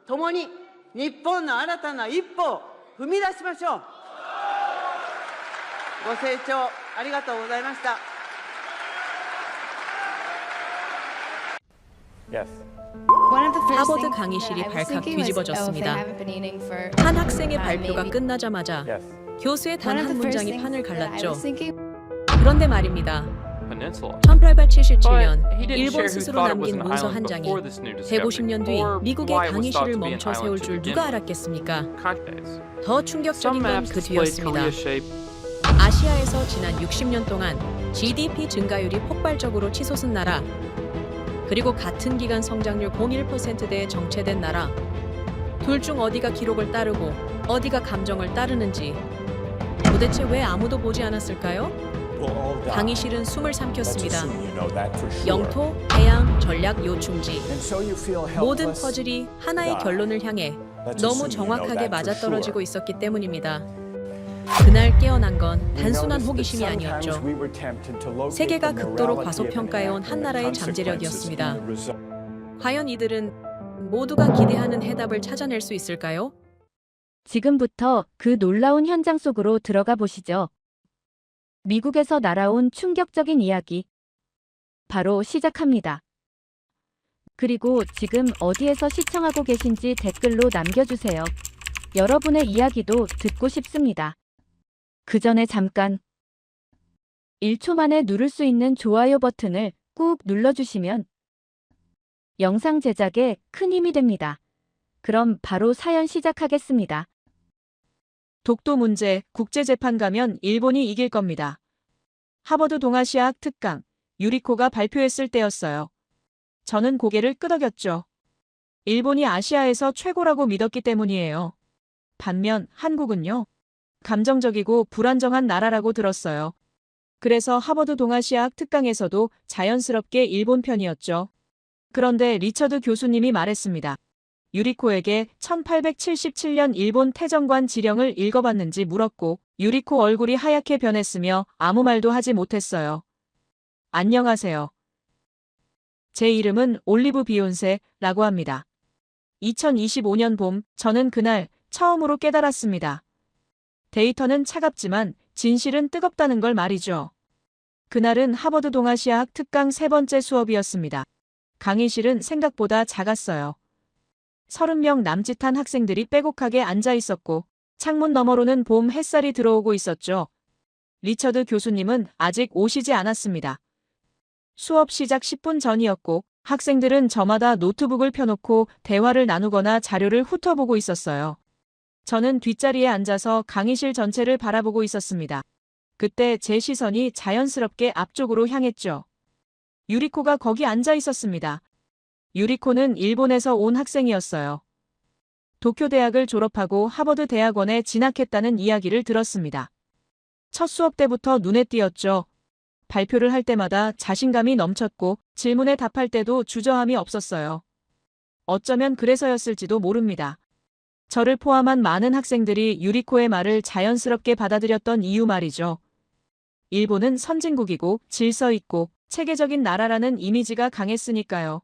共に日本の新たな一歩を踏み出しましょう。ご清聴ありがとうございました。 Yes. 하버드 강의실이 발칵 뒤집어졌습니다. 한 학생의 발표가 끝나자마자 Yes. 교수의 단 한 문장이 판을 갈랐죠. 그런데 말입니다. Peninsula. 1877년 But he didn't 일본 share who 스스로 thought it was 남긴 an 문서 island 한 장이 before this new discovery, 150년 뒤 or 미국의 why it was thought 강의실을 to be an 멈춰 island 세울 to 줄 begin 누가 with. 알았겠습니까? Context. 더 충격적인 Some 건 maps 그 displayed 뒤였습니다. Korea's shape. 아시아에서 지난 60년 동안 GDP 증가율이 폭발적으로 치솟은 나라, 그리고 같은 기간 성장률 0.1%대에 정체된 나라, 둘 중 어디가 기록을 따르고 어디가 감정을 따르는지 도대체 왜 아무도 보지 않았을까요? 강의실은 숨을 삼켰습니다. 영토, 해양, 전략, 요충지 모든 퍼즐이 하나의 결론을 향해 너무 정확하게 맞아떨어지고 있었기 때문입니다. 그날 깨어난 건 단순한 호기심이 아니었죠. 세계가 극도로 과소평가해온 한 나라의 잠재력이었습니다. 과연 이들은 모두가 기대하는 해답을 찾아낼 수 있을까요? 지금부터 그 놀라운 현장 속으로 들어가 보시죠. 미국에서 날아온 충격적인 이야기. 바로 시작합니다. 그리고 지금 어디에서 시청하고 계신지 댓글로 남겨주세요. 여러분의 이야기도 듣고 싶습니다. 그 전에 잠깐 1초 만에 누를 수 있는 좋아요 버튼을 꾹 눌러주시면 영상 제작에 큰 힘이 됩니다. 그럼 바로 사연 시작하겠습니다. 독도 문제 국제재판 가면 일본이 이길 겁니다. 하버드 동아시아학 특강 유리코가 발표했을 때였어요. 저는 고개를 끄덕였죠. 일본이 아시아에서 최고라고 믿었기 때문이에요. 반면 한국은요. 감정적이고 불안정한 나라라고 들었어요. 그래서 하버드 동아시아학 특강에서도 자연스럽게 일본 편이었죠. 그런데 리처드 교수님이 말했습니다. 유리코에게 1877년 일본 태정관 지령을 읽어봤는지 물었고 유리코 얼굴이 하얗게 변했으며 아무 말도 하지 못했어요. 안녕하세요. 제 이름은 올리브 비욘세라고 합니다. 2025년 봄 저는 그날 처음으로 깨달았습니다. 데이터는 차갑지만 진실은 뜨겁다는 걸 말이죠. 그날은 하버드 동아시아학 특강 세 번째 수업이었습니다. 강의실은 생각보다 작았어요. 30명 남짓한 학생들이 빼곡하게 앉아 있었고 창문 너머로는 봄 햇살이 들어오고 있었죠. 리처드 교수님은 아직 오시지 않았습니다. 수업 시작 10분 전이었고 학생들은 저마다 노트북을 펴놓고 대화를 나누거나 자료를 훑어보고 있었어요. 저는 뒷자리에 앉아서 강의실 전체를 바라보고 있었습니다. 그때 제 시선이 자연스럽게 앞쪽으로 향했죠. 유리코가 거기 앉아 있었습니다. 유리코는 일본에서 온 학생이었어요. 도쿄대학을 졸업하고 하버드 대학원에 진학했다는 이야기를 들었습니다. 첫 수업 때부터 눈에 띄었죠. 발표를 할 때마다 자신감이 넘쳤고 질문에 답할 때도 주저함이 없었어요. 어쩌면 그래서였을지도 모릅니다. 저를 포함한 많은 학생들이 유리코의 말을 자연스럽게 받아들였던 이유 말이죠. 일본은 선진국이고 질서 있고 체계적인 나라라는 이미지가 강했으니까요.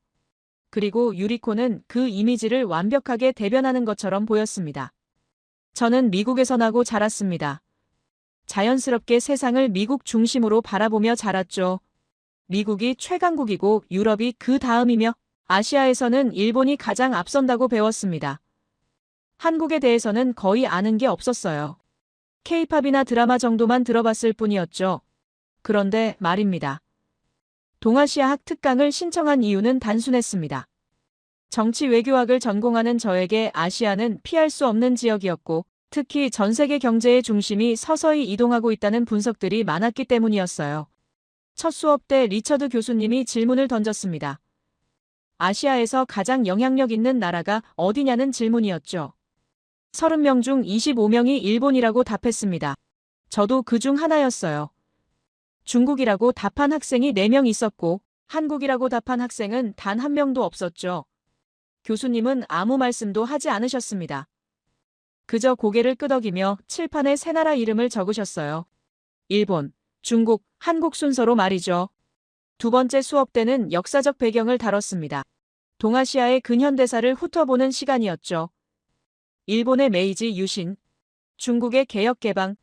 그리고 유리코는 그 이미지를 완벽하게 대변하는 것처럼 보였습니다. 저는 미국에서 나고 자랐습니다. 자연스럽게 세상을 미국 중심으로 바라보며 자랐죠. 미국이 최강국이고 유럽이 그 다음이며 아시아에서는 일본이 가장 앞선다고 배웠습니다. 한국에 대해서는 거의 아는 게 없었어요. K-팝이나 드라마 정도만 들어봤을 뿐이었죠. 그런데 말입니다. 동아시아학 특강을 신청한 이유는 단순했습니다. 정치 외교학을 전공하는 저에게 아시아는 피할 수 없는 지역이었고 특히 전 세계 경제의 중심이 서서히 이동하고 있다는 분석들이 많았기 때문이었어요. 첫 수업 때 리처드 교수님이 질문을 던졌습니다. 아시아에서 가장 영향력 있는 나라가 어디냐는 질문이었죠. 30명 중 25명이 일본이라고 답했습니다. 저도 그 중 하나였어요. 중국이라고 답한 학생이 4명 있었고 한국이라고 답한 학생은 단 1명도 없었죠. 교수님은 아무 말씀도 하지 않으셨습니다. 그저 고개를 끄덕이며 칠판에 세 나라 이름을 적으셨어요. 일본, 중국, 한국 순서로 말이죠. 두 번째 수업 때는 역사적 배경을 다뤘습니다. 동아시아의 근현대사를 훑어보는 시간이었죠. 일본의 메이지 유신, 중국의 개혁개방,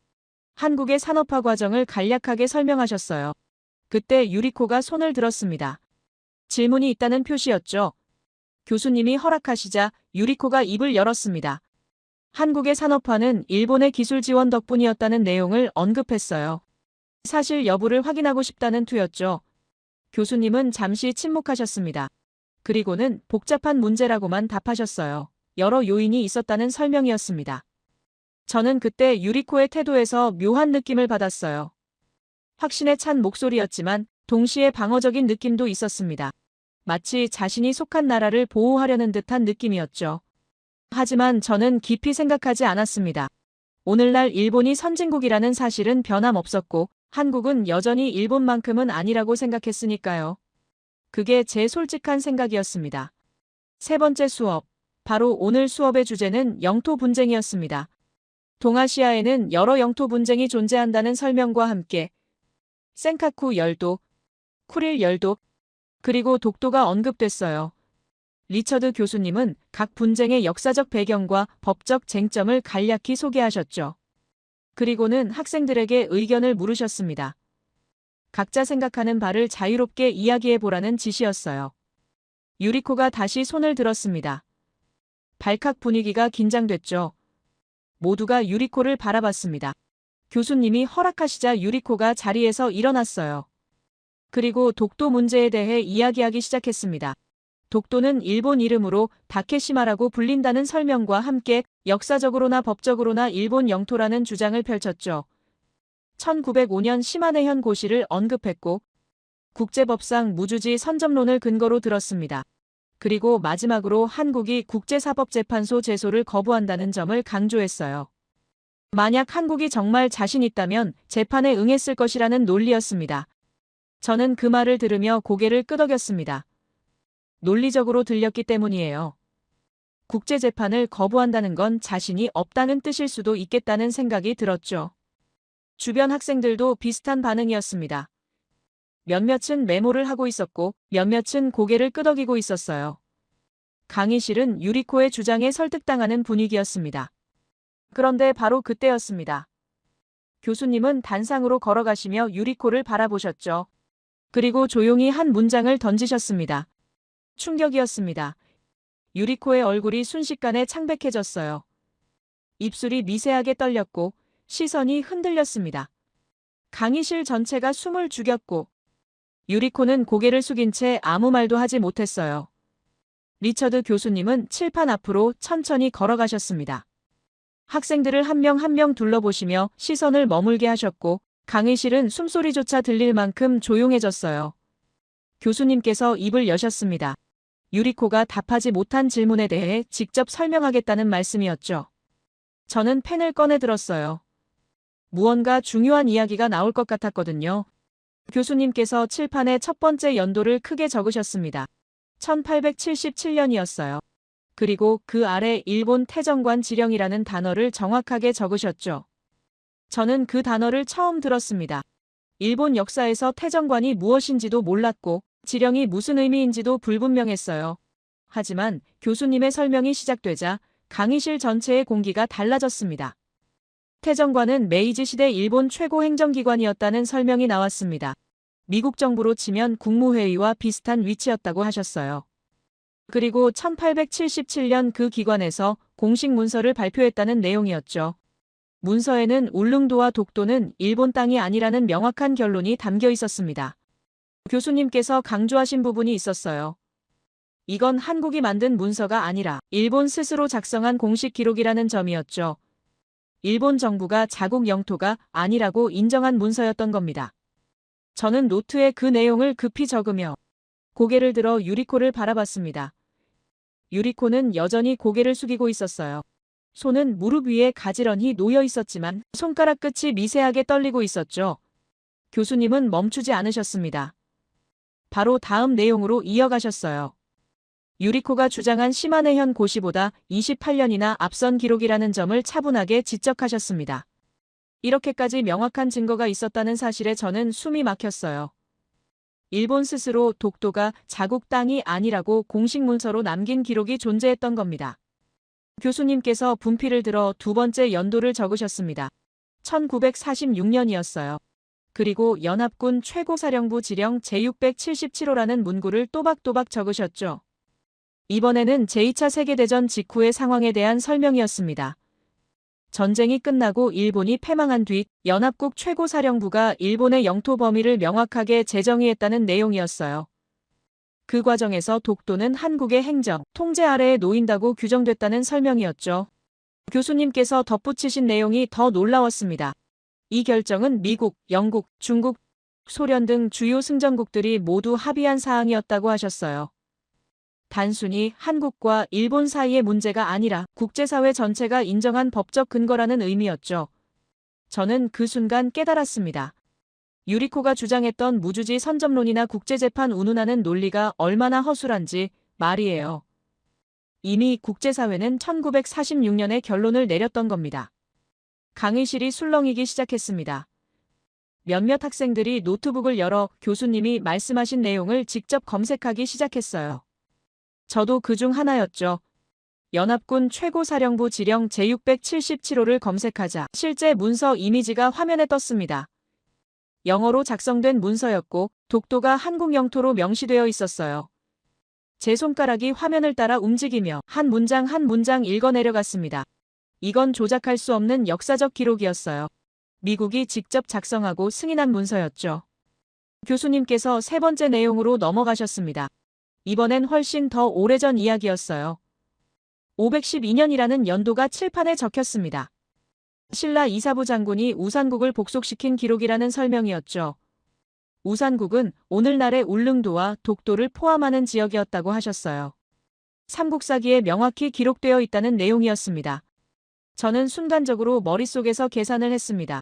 한국의 산업화 과정을 간략하게 설명하셨어요. 그때 유리코가 손을 들었습니다. 질문이 있다는 표시였죠. 교수님이 허락하시자 유리코가 입을 열었습니다. 한국의 산업화는 일본의 기술 지원 덕분이었다는 내용을 언급했어요. 사실 여부를 확인하고 싶다는 투였죠. 교수님은 잠시 침묵하셨습니다. 그리고는 복잡한 문제라고만 답하셨어요. 여러 요인이 있었다는 설명이었습니다. 저는 그때 유리코의 태도에서 묘한 느낌을 받았어요. 확신에 찬 목소리였지만 동시에 방어적인 느낌도 있었습니다. 마치 자신이 속한 나라를 보호하려는 듯한 느낌이었죠. 하지만 저는 깊이 생각하지 않았습니다. 오늘날 일본이 선진국이라는 사실은 변함없었고 한국은 여전히 일본만큼은 아니라고 생각했으니까요. 그게 제 솔직한 생각이었습니다. 세 번째 수업, 바로 오늘 수업의 주제는 영토 분쟁이었습니다. 동아시아에는 여러 영토 분쟁이 존재한다는 설명과 함께 센카쿠 열도, 쿠릴 열도, 그리고 독도가 언급됐어요. 리처드 교수님은 각 분쟁의 역사적 배경과 법적 쟁점을 간략히 소개하셨죠. 그리고는 학생들에게 의견을 물으셨습니다. 각자 생각하는 바를 자유롭게 이야기해보라는 지시였어요. 유리코가 다시 손을 들었습니다. 발칵 분위기가 긴장됐죠. 모두가 유리코를 바라봤습니다. 교수님이 허락하시자 유리코가 자리에서 일어났어요. 그리고 독도 문제에 대해 이야기하기 시작했습니다. 독도는 일본 이름으로 다케시마라고 불린다는 설명과 함께 역사적으로나 법적으로나 일본 영토라는 주장을 펼쳤죠. 1905년 시마네현 고시를 언급했고 국제법상 무주지 선점론을 근거로 들었습니다. 그리고 마지막으로 한국이 국제사법재판소 제소를 거부한다는 점을 강조했어요. 만약 한국이 정말 자신 있다면 재판에 응했을 것이라는 논리였습니다. 저는 그 말을 들으며 고개를 끄덕였습니다. 논리적으로 들렸기 때문이에요. 국제재판을 거부한다는 건 자신이 없다는 뜻일 수도 있겠다는 생각이 들었죠. 주변 학생들도 비슷한 반응이었습니다. 몇몇은 메모를 하고 있었고 몇몇은 고개를 끄덕이고 있었어요. 강의실은 유리코의 주장에 설득당하는 분위기였습니다. 그런데 바로 그때였습니다. 교수님은 단상으로 걸어가시며 유리코를 바라보셨죠. 그리고 조용히 한 문장을 던지셨습니다. 충격이었습니다. 유리코의 얼굴이 순식간에 창백해졌어요. 입술이 미세하게 떨렸고 시선이 흔들렸습니다. 강의실 전체가 숨을 죽였고 유리코는 고개를 숙인 채 아무 말도 하지 못했어요. 리처드 교수님은 칠판 앞으로 천천히 걸어가셨습니다. 학생들을 한 명 한 명 둘러보시며 시선을 머물게 하셨고 강의실은 숨소리조차 들릴 만큼 조용해졌어요. 교수님께서 입을 여셨습니다. 유리코가 답하지 못한 질문에 대해 직접 설명하겠다는 말씀이었죠. 저는 펜을 꺼내 들었어요. 무언가 중요한 이야기가 나올 것 같았거든요. 교수님께서 칠판에 첫 번째 연도를 크게 적으셨습니다. 1877년이었어요. 그리고 그 아래 일본 태정관 지령이라는 단어를 정확하게 적으셨죠. 저는 그 단어를 처음 들었습니다. 일본 역사에서 태정관이 무엇인지도 몰랐고 지령이 무슨 의미인지도 불분명했어요. 하지만 교수님의 설명이 시작되자 강의실 전체의 공기가 달라졌습니다. 태정관은 메이지 시대 일본 최고 행정기관이었다는 설명이 나왔습니다. 미국 정부로 치면 국무회의와 비슷한 위치였다고 하셨어요. 그리고 1877년 그 기관에서 공식 문서를 발표했다는 내용이었죠. 문서에는 울릉도와 독도는 일본 땅이 아니라는 명확한 결론이 담겨 있었습니다. 교수님께서 강조하신 부분이 있었어요. 이건 한국이 만든 문서가 아니라 일본 스스로 작성한 공식 기록이라는 점이었죠. 일본 정부가 자국 영토가 아니라고 인정한 문서였던 겁니다. 저는 노트에 그 내용을 급히 적으며 고개를 들어 유리코를 바라봤습니다. 유리코는 여전히 고개를 숙이고 있었어요. 손은 무릎 위에 가지런히 놓여 있었지만 손가락 끝이 미세하게 떨리고 있었죠. 교수님은 멈추지 않으셨습니다. 바로 다음 내용으로 이어가셨어요. 유리코가 주장한 시마네현 고시보다 28년이나 앞선 기록이라는 점을 차분하게 지적하셨습니다. 이렇게까지 명확한 증거가 있었다는 사실에 저는 숨이 막혔어요. 일본 스스로 독도가 자국 땅이 아니라고 공식 문서로 남긴 기록이 존재했던 겁니다. 교수님께서 분필을 들어 두 번째 연도를 적으셨습니다. 1946년이었어요. 그리고 연합군 최고사령부 지령 제677호라는 문구를 또박또박 적으셨죠. 이번에는 제2차 세계대전 직후의 상황에 대한 설명이었습니다. 전쟁이 끝나고 일본이 패망한 뒤 연합국 최고사령부가 일본의 영토 범위를 명확하게 재정의했다는 내용이었어요. 그 과정에서 독도는 한국의 행정, 통제 아래에 놓인다고 규정됐다는 설명이었죠. 교수님께서 덧붙이신 내용이 더 놀라웠습니다. 이 결정은 미국, 영국, 중국, 소련 등 주요 승전국들이 모두 합의한 사항이었다고 하셨어요. 단순히 한국과 일본 사이의 문제가 아니라 국제사회 전체가 인정한 법적 근거라는 의미였죠. 저는 그 순간 깨달았습니다. 유리코가 주장했던 무주지 선점론이나 국제재판 운운하는 논리가 얼마나 허술한지 말이에요. 이미 국제사회는 1946년에 결론을 내렸던 겁니다. 강의실이 술렁이기 시작했습니다. 몇몇 학생들이 노트북을 열어 교수님이 말씀하신 내용을 직접 검색하기 시작했어요. 저도 그중 하나였죠. 연합군 최고사령부 지령 제677호를 검색하자 실제 문서 이미지가 화면에 떴습니다. 영어로 작성된 문서였고 독도가 한국 영토로 명시되어 있었어요. 제 손가락이 화면을 따라 움직이며 한 문장 한 문장 읽어내려갔습니다. 이건 조작할 수 없는 역사적 기록이었어요. 미국이 직접 작성하고 승인한 문서였죠. 교수님께서 세 번째 내용으로 넘어가셨습니다. 이번엔 훨씬 더 오래전 이야기였어요. 512년이라는 연도가 칠판에 적혔습니다. 신라 이사부 장군이 우산국을 복속시킨 기록이라는 설명이었죠. 우산국은 오늘날의 울릉도와 독도를 포함하는 지역이었다고 하셨어요. 삼국사기에 명확히 기록되어 있다는 내용이었습니다. 저는 순간적으로 머릿속에서 계산을 했습니다.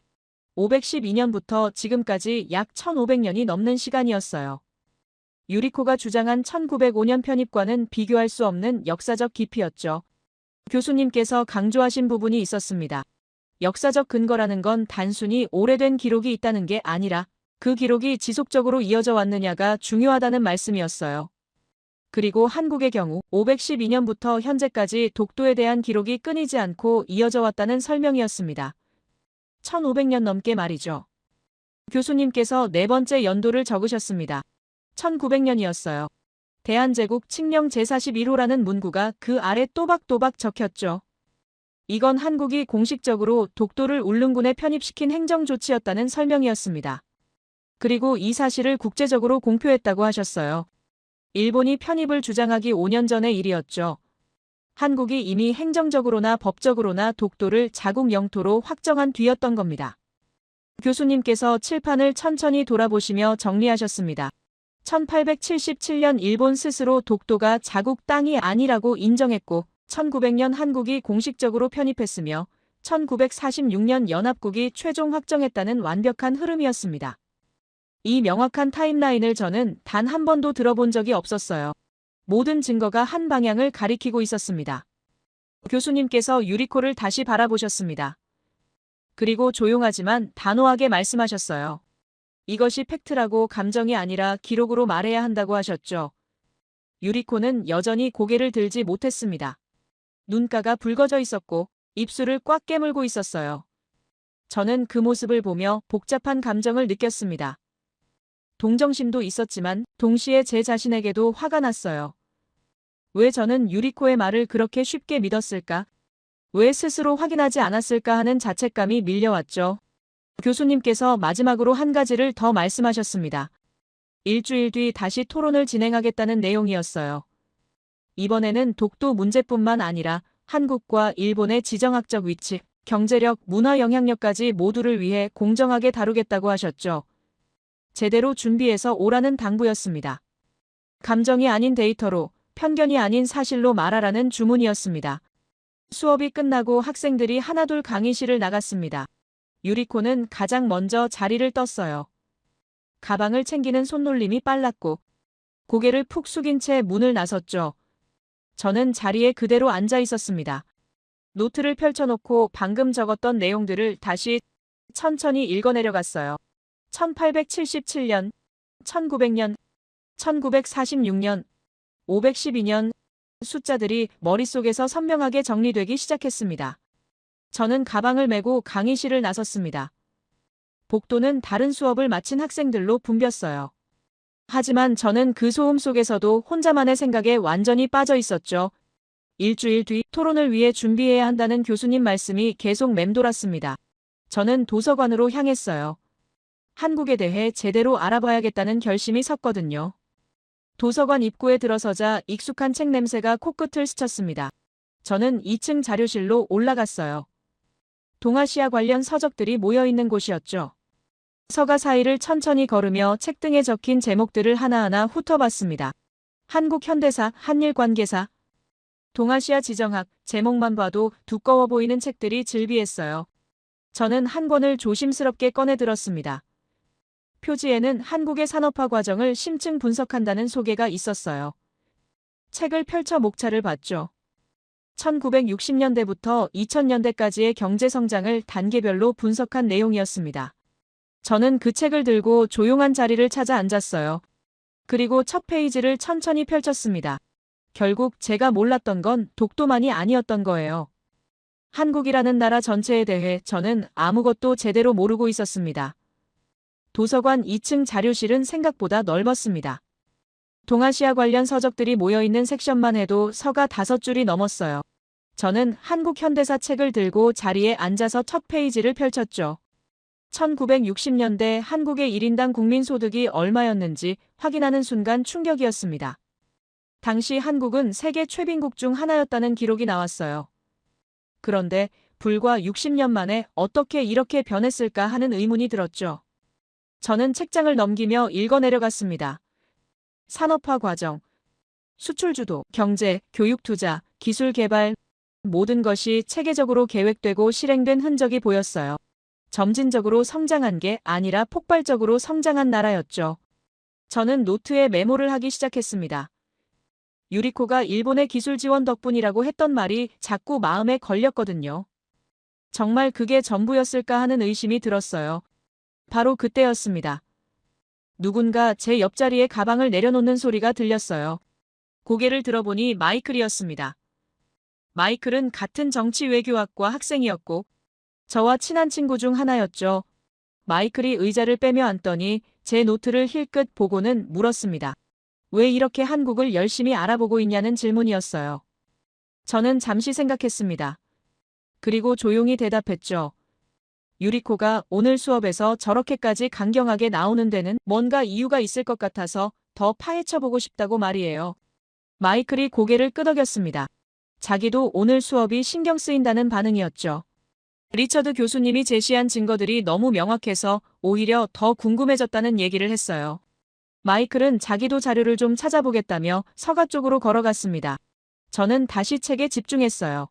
512년부터 지금까지 약 1500년이 넘는 시간이었어요. 유리코가 주장한 1905년 편입과는 비교할 수 없는 역사적 깊이였죠. 교수님께서 강조하신 부분이 있었습니다. 역사적 근거라는 건 단순히 오래된 기록이 있다는 게 아니라 그 기록이 지속적으로 이어져 왔느냐가 중요하다는 말씀이었어요. 그리고 한국의 경우 512년부터 현재까지 독도에 대한 기록이 끊이지 않고 이어져 왔다는 설명이었습니다. 1500년 넘게 말이죠. 교수님께서 네 번째 연도를 적으셨습니다. 1900년이었어요. 대한제국 칙령 제41호라는 문구가 그 아래 또박또박 적혔죠. 이건 한국이 공식적으로 독도를 울릉군에 편입시킨 행정조치였다는 설명이었습니다. 그리고 이 사실을 국제적으로 공표했다고 하셨어요. 일본이 편입을 주장하기 5년 전의 일이었죠. 한국이 이미 행정적으로나 법적으로나 독도를 자국 영토로 확정한 뒤였던 겁니다. 교수님께서 칠판을 천천히 돌아보시며 정리하셨습니다. 1877년 일본 스스로 독도가 자국 땅이 아니라고 인정했고 1900년 한국이 공식적으로 편입했으며 1946년 연합국이 최종 확정했다는 완벽한 흐름이었습니다. 이 명확한 타임라인을 저는 단 한 번도 들어본 적이 없었어요. 모든 증거가 한 방향을 가리키고 있었습니다. 교수님께서 유리코를 다시 바라보셨습니다. 그리고 조용하지만 단호하게 말씀하셨어요. 이것이 팩트라고 감정이 아니라 기록으로 말해야 한다고 하셨죠. 유리코는 여전히 고개를 들지 못했습니다. 눈가가 붉어져 있었고 입술을 꽉 깨물고 있었어요. 저는 그 모습을 보며 복잡한 감정을 느꼈습니다. 동정심도 있었지만 동시에 제 자신에게도 화가 났어요. 왜 저는 유리코의 말을 그렇게 쉽게 믿었을까? 왜 스스로 확인하지 않았을까 하는 자책감이 밀려왔죠. 교수님께서 마지막으로 한 가지를 더 말씀하셨습니다. 일주일 뒤 다시 토론을 진행하겠다는 내용이었어요. 이번에는 독도 문제뿐만 아니라 한국과 일본의 지정학적 위치, 경제력, 문화 영향력까지 모두를 위해 공정하게 다루겠다고 하셨죠. 제대로 준비해서 오라는 당부였습니다. 감정이 아닌 데이터로, 편견이 아닌 사실로 말하라는 주문이었습니다. 수업이 끝나고 학생들이 하나둘 강의실을 나갔습니다. 유리코는 가장 먼저 자리를 떴어요. 가방을 챙기는 손놀림이 빨랐고 고개를 푹 숙인 채 문을 나섰죠. 저는 자리에 그대로 앉아 있었습니다. 노트를 펼쳐놓고 방금 적었던 내용들을 다시 천천히 읽어내려갔어요. 1877년 1900년, 1946년, 512년 숫자들이 머릿속에서 선명하게 정리되기 시작했습니다. 저는 가방을 메고 강의실을 나섰습니다. 복도는 다른 수업을 마친 학생들로 붐볐어요. 하지만 저는 그 소음 속에서도 혼자만의 생각에 완전히 빠져 있었죠. 일주일 뒤 토론을 위해 준비해야 한다는 교수님 말씀이 계속 맴돌았습니다. 저는 도서관으로 향했어요. 한국에 대해 제대로 알아봐야겠다는 결심이 섰거든요. 도서관 입구에 들어서자 익숙한 책 냄새가 코끝을 스쳤습니다. 저는 2층 자료실로 올라갔어요. 동아시아 관련 서적들이 모여있는 곳이었죠. 서가 사이를 천천히 걸으며 책 등에 적힌 제목들을 하나하나 훑어봤습니다. 한국 현대사, 한일 관계사, 동아시아 지정학, 제목만 봐도 두꺼워 보이는 책들이 즐비했어요. 저는 한 권을 조심스럽게 꺼내 들었습니다. 표지에는 한국의 산업화 과정을 심층 분석한다는 소개가 있었어요. 책을 펼쳐 목차를 봤죠. 1960년대부터 2000년대까지의 경제 성장을 단계별로 분석한 내용이었습니다. 저는 그 책을 들고 조용한 자리를 찾아 앉았어요. 그리고 첫 페이지를 천천히 펼쳤습니다. 결국 제가 몰랐던 건 독도만이 아니었던 거예요. 한국이라는 나라 전체에 대해 저는 아무것도 제대로 모르고 있었습니다. 도서관 2층 자료실은 생각보다 넓었습니다. 동아시아 관련 서적들이 모여있는 섹션만 해도 서가 5줄이 넘었어요. 저는 한국 현대사 책을 들고 자리에 앉아서 첫 페이지를 펼쳤죠. 1960년대 한국의 1인당 국민소득이 얼마였는지 확인하는 순간 충격이었습니다. 당시 한국은 세계 최빈국 중 하나였다는 기록이 나왔어요. 그런데 불과 60년 만에 어떻게 이렇게 변했을까 하는 의문이 들었죠. 저는 책장을 넘기며 읽어내려갔습니다. 산업화 과정, 수출 주도, 경제, 교육 투자, 기술 개발, 모든 것이 체계적으로 계획되고 실행된 흔적이 보였어요. 점진적으로 성장한 게 아니라 폭발적으로 성장한 나라였죠. 저는 노트에 메모를 하기 시작했습니다. 유리코가 일본의 기술 지원 덕분이라고 했던 말이 자꾸 마음에 걸렸거든요. 정말 그게 전부였을까 하는 의심이 들었어요. 바로 그때였습니다. 누군가 제 옆자리에 가방을 내려놓는 소리가 들렸어요. 고개를 들어보니 마이클이었습니다. 마이클은 같은 정치외교학과 학생이었고 저와 친한 친구 중 하나였죠. 마이클이 의자를 빼며 앉더니 제 노트를 힐끗 보고는 물었습니다. 왜 이렇게 한국을 열심히 알아보고 있냐는 질문이었어요. 저는 잠시 생각했습니다. 그리고 조용히 대답했죠. 유리코가 오늘 수업에서 저렇게까지 강경하게 나오는 데는 뭔가 이유가 있을 것 같아서 더 파헤쳐보고 싶다고 말이에요. 마이클이 고개를 끄덕였습니다. 자기도 오늘 수업이 신경 쓰인다는 반응이었죠. 리처드 교수님이 제시한 증거들이 너무 명확해서 오히려 더 궁금해졌다는 얘기를 했어요. 마이클은 자기도 자료를 좀 찾아보겠다며 서가 쪽으로 걸어갔습니다. 저는 다시 책에 집중했어요.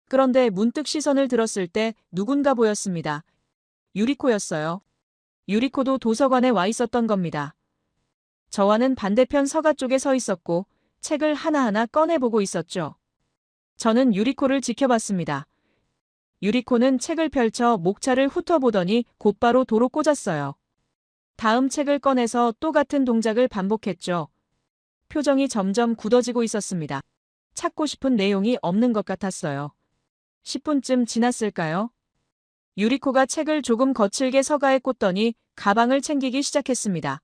그런데 문득 시선을 들었을 때 누군가 보였습니다. 유리코였어요. 유리코도 도서관에 와 있었던 겁니다. 저와는 반대편 서가 쪽에 서 있었고 책을 하나하나 꺼내보고 있었죠. 저는 유리코를 지켜봤습니다. 유리코는 책을 펼쳐 목차를 훑어보더니 곧바로 도로 꽂았어요. 다음 책을 꺼내서 또 같은 동작을 반복했죠. 표정이 점점 굳어지고 있었습니다. 찾고 싶은 내용이 없는 것 같았어요. 10분쯤 지났을까요? 유리코가 책을 조금 거칠게 서가에 꽂더니 가방을 챙기기 시작했습니다.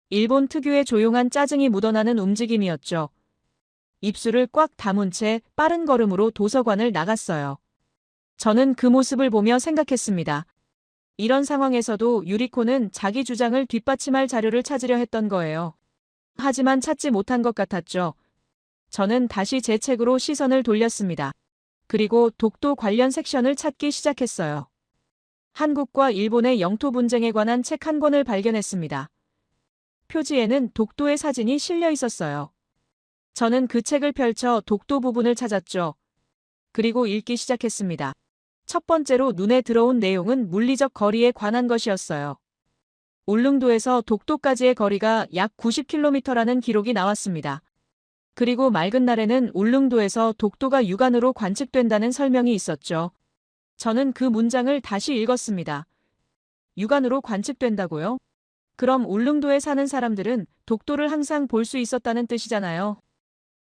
일본 특유의 조용한 짜증이 묻어나는 움직임이었죠. 입술을 꽉 다문 채 빠른 걸음으로 도서관을 나갔어요. 저는 그 모습을 보며 생각했습니다. 이런 상황에서도 유리코는 자기 주장을 뒷받침할 자료를 찾으려 했던 거예요. 하지만 찾지 못한 것 같았죠. 저는 다시 제 책으로 시선을 돌렸습니다. 그리고 독도 관련 섹션을 찾기 시작했어요. 한국과 일본의 영토 분쟁에 관한 책 한 권을 발견했습니다. 표지에는 독도의 사진이 실려 있었어요. 저는 그 책을 펼쳐 독도 부분을 찾았죠. 그리고 읽기 시작했습니다. 첫 번째로 눈에 들어온 내용은 물리적 거리에 관한 것이었어요. 울릉도에서 독도까지의 거리가 약 90km라는 기록이 나왔습니다. 그리고 맑은 날에는 울릉도에서 독도가 육안으로 관측된다는 설명이 있었죠. 저는 그 문장을 다시 읽었습니다. 육안으로 관측된다고요? 그럼 울릉도에 사는 사람들은 독도를 항상 볼 수 있었다는 뜻이잖아요.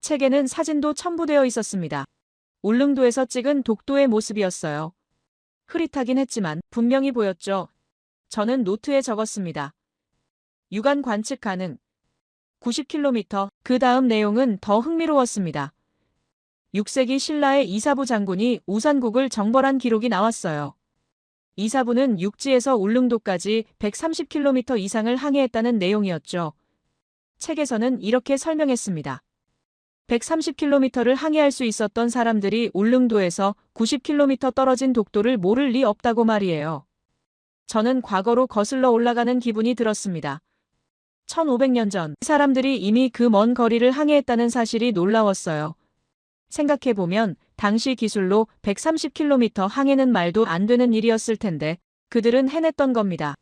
책에는 사진도 첨부되어 있었습니다. 울릉도에서 찍은 독도의 모습이었어요. 흐릿하긴 했지만 분명히 보였죠. 저는 노트에 적었습니다. 육안 관측 가능. 90km. 그 다음 내용은 더 흥미로웠습니다. 6세기 신라의 이사부 장군이 우산국을 정벌한 기록이 나왔어요. 이사부는 육지에서 울릉도까지 130km 이상을 항해했다는 내용이었죠. 책에서는 이렇게 설명했습니다. 130km를 항해할 수 있었던 사람들이 울릉도에서 90km 떨어진 독도를 모를 리 없다고 말이에요. 저는 과거로 거슬러 올라가는 기분이 들었습니다. 1500년 전 사람들이 이미 그 먼 거리를 항해했다는 사실이 놀라웠어요. 생각해보면 당시 기술로 130km 항해는 말도 안 되는 일이었을 텐데 그들은 해냈던 겁니다.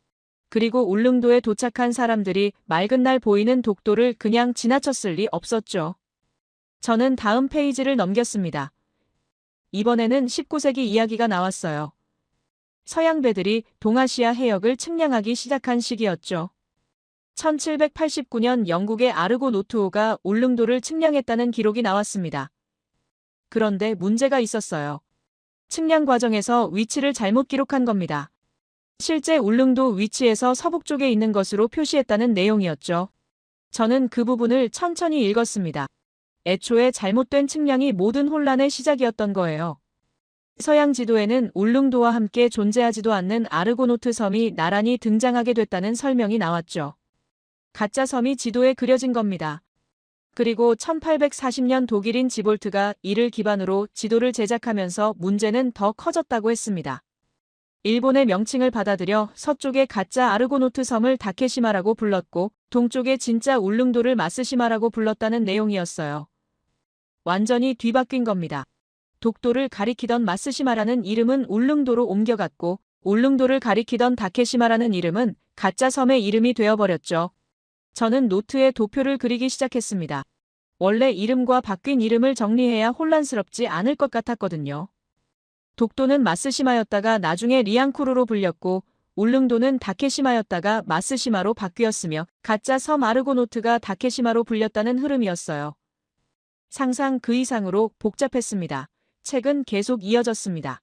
그리고 울릉도에 도착한 사람들이 맑은 날 보이는 독도를 그냥 지나쳤을 리 없었죠. 저는 다음 페이지를 넘겼습니다. 이번에는 19세기 이야기가 나왔어요. 서양 배들이 동아시아 해역을 측량하기 시작한 시기였죠. 1789년 영국의 아르고노트호가 울릉도를 측량했다는 기록이 나왔습니다. 그런데 문제가 있었어요. 측량 과정에서 위치를 잘못 기록한 겁니다. 실제 울릉도 위치에서 서북쪽에 있는 것으로 표시했다는 내용이었죠. 저는 그 부분을 천천히 읽었습니다. 애초에 잘못된 측량이 모든 혼란의 시작이었던 거예요. 서양 지도에는 울릉도와 함께 존재하지도 않는 아르고노트 섬이 나란히 등장하게 됐다는 설명이 나왔죠. 가짜 섬이 지도에 그려진 겁니다. 그리고 1840년 독일인 지볼트가 이를 기반으로 지도를 제작하면서 문제는 더 커졌다고 했습니다. 일본의 명칭을 받아들여 서쪽의 가짜 아르고노트 섬을 다케시마라고 불렀고 동쪽의 진짜 울릉도를 마스시마라고 불렀다는 내용이었어요. 완전히 뒤바뀐 겁니다. 독도를 가리키던 마스시마라는 이름은 울릉도로 옮겨갔고 울릉도를 가리키던 다케시마라는 이름은 가짜 섬의 이름이 되어버렸죠. 저는 노트에 도표를 그리기 시작했습니다. 원래 이름과 바뀐 이름을 정리해야 혼란스럽지 않을 것 같았거든요. 독도는 마스시마였다가 나중에 리앙쿠르로 불렸고 울릉도는 다케시마였다가 마스시마로 바뀌었으며 가짜 섬 아르고노트가 다케시마로 불렸다는 흐름이었어요. 상상 그 이상으로 복잡했습니다. 책은 계속 이어졌습니다.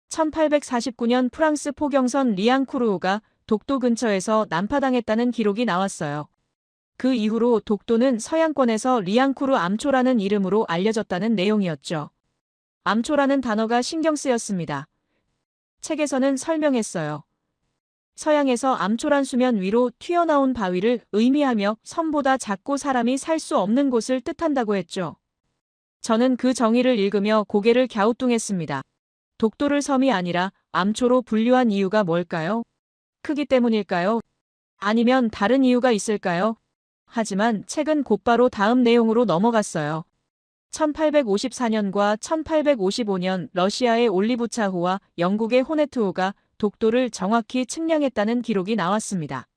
1849년 프랑스 포경선 리앙쿠르호가 독도 근처에서 난파당했다는 기록이 나왔어요. 그 이후로 독도는 서양권에서 리앙쿠르 암초라는 이름으로 알려졌다는 내용이었죠. 암초라는 단어가 신경 쓰였습니다. 책에서는 설명했어요. 서양에서 암초란 수면 위로 튀어나온 바위를 의미하며 섬보다 작고 사람이 살 수 없는 곳을 뜻한다고 했죠. 저는 그 정의를 읽으며 고개를 갸우뚱했습니다. 독도를 섬이 아니라 암초로 분류한 이유가 뭘까요? 크기 때문일까요? 아니면 다른 이유가 있을까요? 하지만 책은 곧바로 다음 내용으로 넘어갔어요. 1854년과 1855년 러시아의 올리부차호와 영국의 호네트호가 독도를 정확히 측량했다는 기록이 나왔습니다.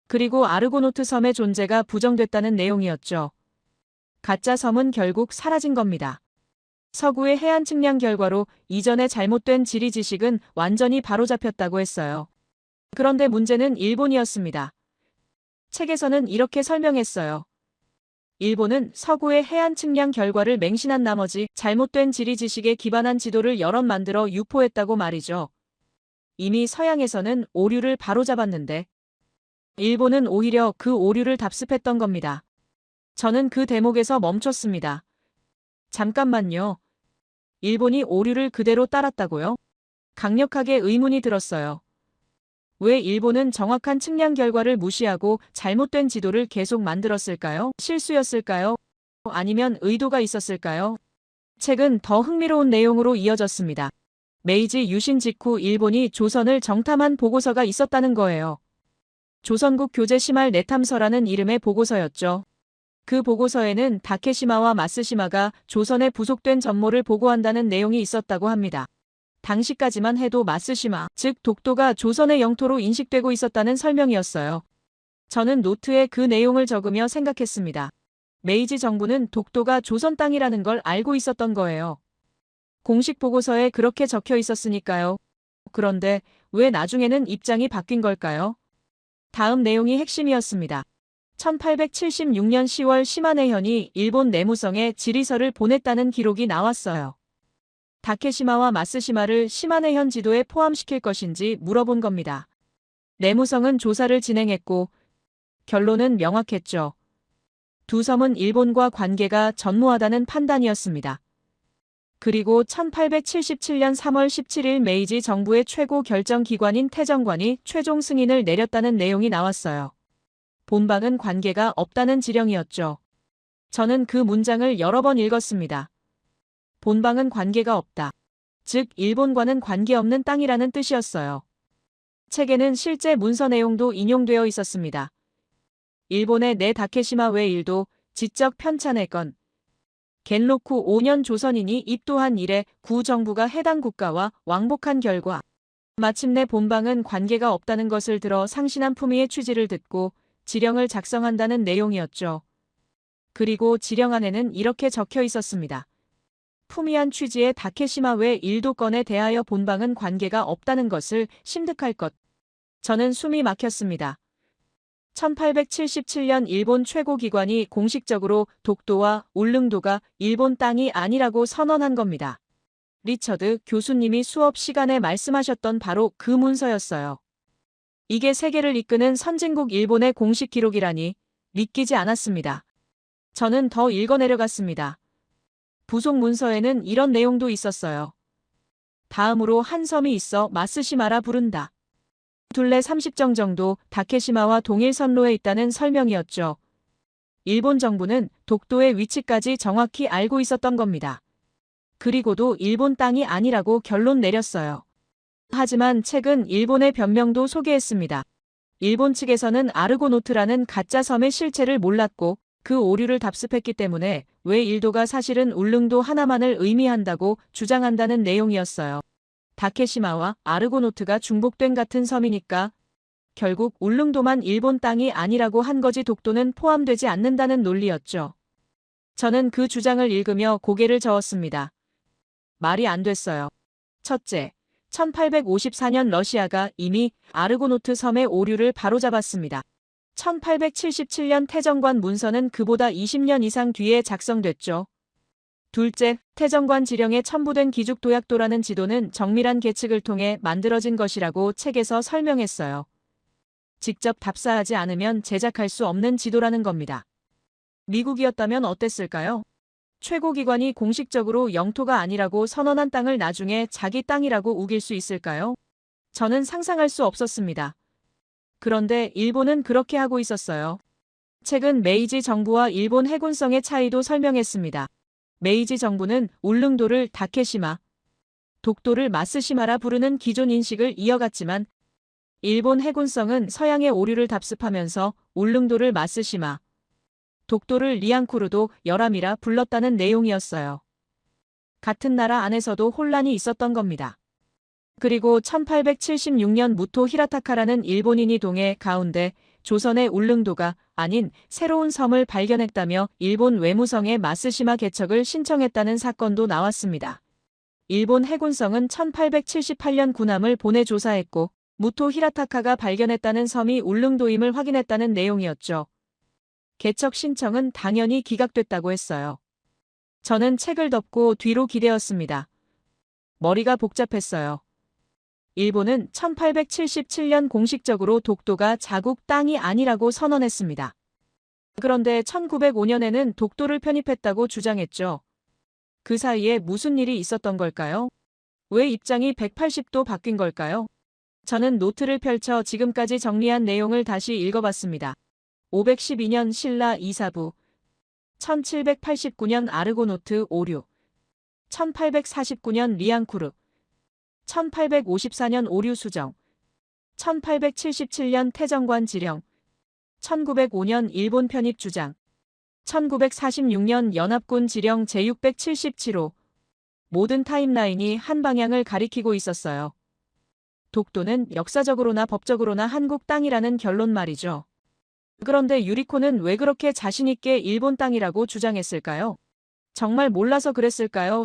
그리고 아르고노트 섬의 존재가 부정됐다는 내용이었죠. 가짜 섬은 결국 사라진 겁니다. 서구의 해안 측량 결과로 이전의 잘못된 지리 지식은 완전히 바로잡혔다고 했어요. 그런데 문제는 일본이었습니다. 책에서는 이렇게 설명했어요. 일본은 서구의 해안 측량 결과를 맹신한 나머지 잘못된 지리 지식에 기반한 지도를 여럿 만들어 유포했다고 말이죠. 이미 서양에서는 오류를 바로잡았는데 일본은 오히려 그 오류를 답습했던 겁니다. 저는 그 대목에서 멈췄습니다. 잠깐만요. 일본이 오류를 그대로 따랐다고요? 강력하게 의문이 들었어요. 왜 일본은 정확한 측량 결과를 무시하고 잘못된 지도를 계속 만들었을까요? 실수였을까요? 아니면 의도가 있었을까요? 책은 더 흥미로운 내용으로 이어졌습니다. 메이지 유신 직후 일본이 조선을 정탐한 보고서가 있었다는 거예요. 조선국 교재 시말 내탐서라는 이름의 보고서였죠. 그 보고서에는 다케시마와 마스시마가 조선에 부속된 전모를 보고한다는 내용이 있었다고 합니다. 당시까지만 해도 마스시마, 즉 독도가 조선의 영토로 인식되고 있었다는 설명이었어요. 저는 노트에 그 내용을 적으며 생각했습니다. 메이지 정부는 독도가 조선 땅이라는 걸 알고 있었던 거예요. 공식 보고서에 그렇게 적혀 있었으니까요. 그런데 왜 나중에는 입장이 바뀐 걸까요? 다음 내용이 핵심이었습니다. 1876년 10월 시마네현이 일본 내무성에 질의서를 보냈다는 기록이 나왔어요. 다케시마와 마쓰시마를 시마네현 지도에 포함시킬 것인지 물어본 겁니다. 내무성은 조사를 진행했고 결론은 명확했죠. 두 섬은 일본과 관계가 전무하다는 판단이었습니다. 그리고 1877년 3월 17일 메이지 정부의 최고 결정기관인 태정관이 최종 승인을 내렸다는 내용이 나왔어요. 본방은 관계가 없다는 지령이었죠. 저는 그 문장을 여러 번 읽었습니다. 본방은 관계가 없다. 즉 일본과는 관계없는 땅이라는 뜻이었어요. 책에는 실제 문서 내용도 인용되어 있었습니다. 일본의 내 다케시마 외 일도 지적 편찬의 건 겐로쿠 5년 조선인이 입도한 이래 구 정부가 해당 국가와 왕복한 결과 마침내 본방은 관계가 없다는 것을 들어 상신한 품위의 취지를 듣고 지령을 작성한다는 내용이었죠. 그리고 지령 안에는 이렇게 적혀 있었습니다. 품위한 취지의 다케시마 외 일도권에 대하여 본방은 관계가 없다는 것을 심득할 것. 저는 숨이 막혔습니다. 1877년 일본 최고기관이 공식적으로 독도와 울릉도가 일본 땅이 아니라고 선언한 겁니다. 리처드 교수님이 수업 시간에 말씀하셨던 바로 그 문서였어요. 이게 세계를 이끄는 선진국 일본의 공식 기록이라니 믿기지 않았습니다. 저는 더 읽어내려갔습니다. 부속 문서에는 이런 내용도 있었어요. 다음으로 한 섬이 있어 마쓰시마라 부른다. 둘레 30정 정도 다케시마와 동일 선로에 있다는 설명이었죠. 일본 정부는 독도의 위치까지 정확히 알고 있었던 겁니다. 그리고도 일본 땅이 아니라고 결론 내렸어요. 하지만 책은 일본의 변명도 소개했습니다. 일본 측에서는 아르고노트라는 가짜 섬의 실체를 몰랐고 그 오류를 답습했기 때문에 왜 일도가 사실은 울릉도 하나만을 의미한다고 주장한다는 내용이었어요. 다케시마와 아르고노트가 중복된 같은 섬이니까 결국 울릉도만 일본 땅이 아니라고 한 거지 독도는 포함되지 않는다는 논리였죠. 저는 그 주장을 읽으며 고개를 저었습니다. 말이 안 됐어요. 첫째, 1854년 러시아가 이미 아르고노트 섬의 오류를 바로잡았습니다. 1877년 태정관 문서는 그보다 20년 이상 뒤에 작성됐죠. 둘째, 태정관 지령에 첨부된 기죽도약도라는 지도는 정밀한 계측을 통해 만들어진 것이라고 책에서 설명했어요. 직접 답사하지 않으면 제작할 수 없는 지도라는 겁니다. 미국이었다면 어땠을까요? 최고기관이 공식적으로 영토가 아니라고 선언한 땅을 나중에 자기 땅이라고 우길 수 있을까요? 저는 상상할 수 없었습니다. 그런데 일본은 그렇게 하고 있었어요. 책은 메이지 정부와 일본 해군성의 차이도 설명했습니다. 메이지 정부는 울릉도를 다케시마, 독도를 마쓰시마라 부르는 기존 인식을 이어갔지만 일본 해군성은 서양의 오류를 답습하면서 울릉도를 마쓰시마, 독도를 리앙쿠르도 열암이라 불렀다는 내용이었어요. 같은 나라 안에서도 혼란이 있었던 겁니다. 그리고 1876년 무토 히라타카라는 일본인이 동해 가운데 조선의 울릉도가 아닌 새로운 섬을 발견했다며 일본 외무성에 마쓰시마 개척을 신청했다는 사건도 나왔습니다. 일본 해군성은 1878년 군함을 보내 조사했고 무토 히라타카가 발견했다는 섬이 울릉도임을 확인했다는 내용이었죠. 개척 신청은 당연히 기각됐다고 했어요. 저는 책을 덮고 뒤로 기대었습니다. 머리가 복잡했어요. 일본은 1877년 공식적으로 독도가 자국 땅이 아니라고 선언했습니다. 그런데 1905년에는 독도를 편입했다고 주장했죠. 그 사이에 무슨 일이 있었던 걸까요? 왜 입장이 180도 바뀐 걸까요? 저는 노트를 펼쳐 지금까지 정리한 내용을 다시 읽어봤습니다. 512년 신라 이사부, 1789년 아르고노트 오류, 1849년 리앙쿠르, 1854년 오류 수정, 1877년 태정관 지령, 1905년 일본 편입 주장, 1946년 연합군 지령 제677호. 모든 타임라인이 한 방향을 가리키고 있었어요. 독도는 역사적으로나 법적으로나 한국 땅이라는 결론 말이죠. 그런데 유리코는 왜 그렇게 자신있게 일본 땅이라고 주장했을까요? 정말 몰라서 그랬을까요?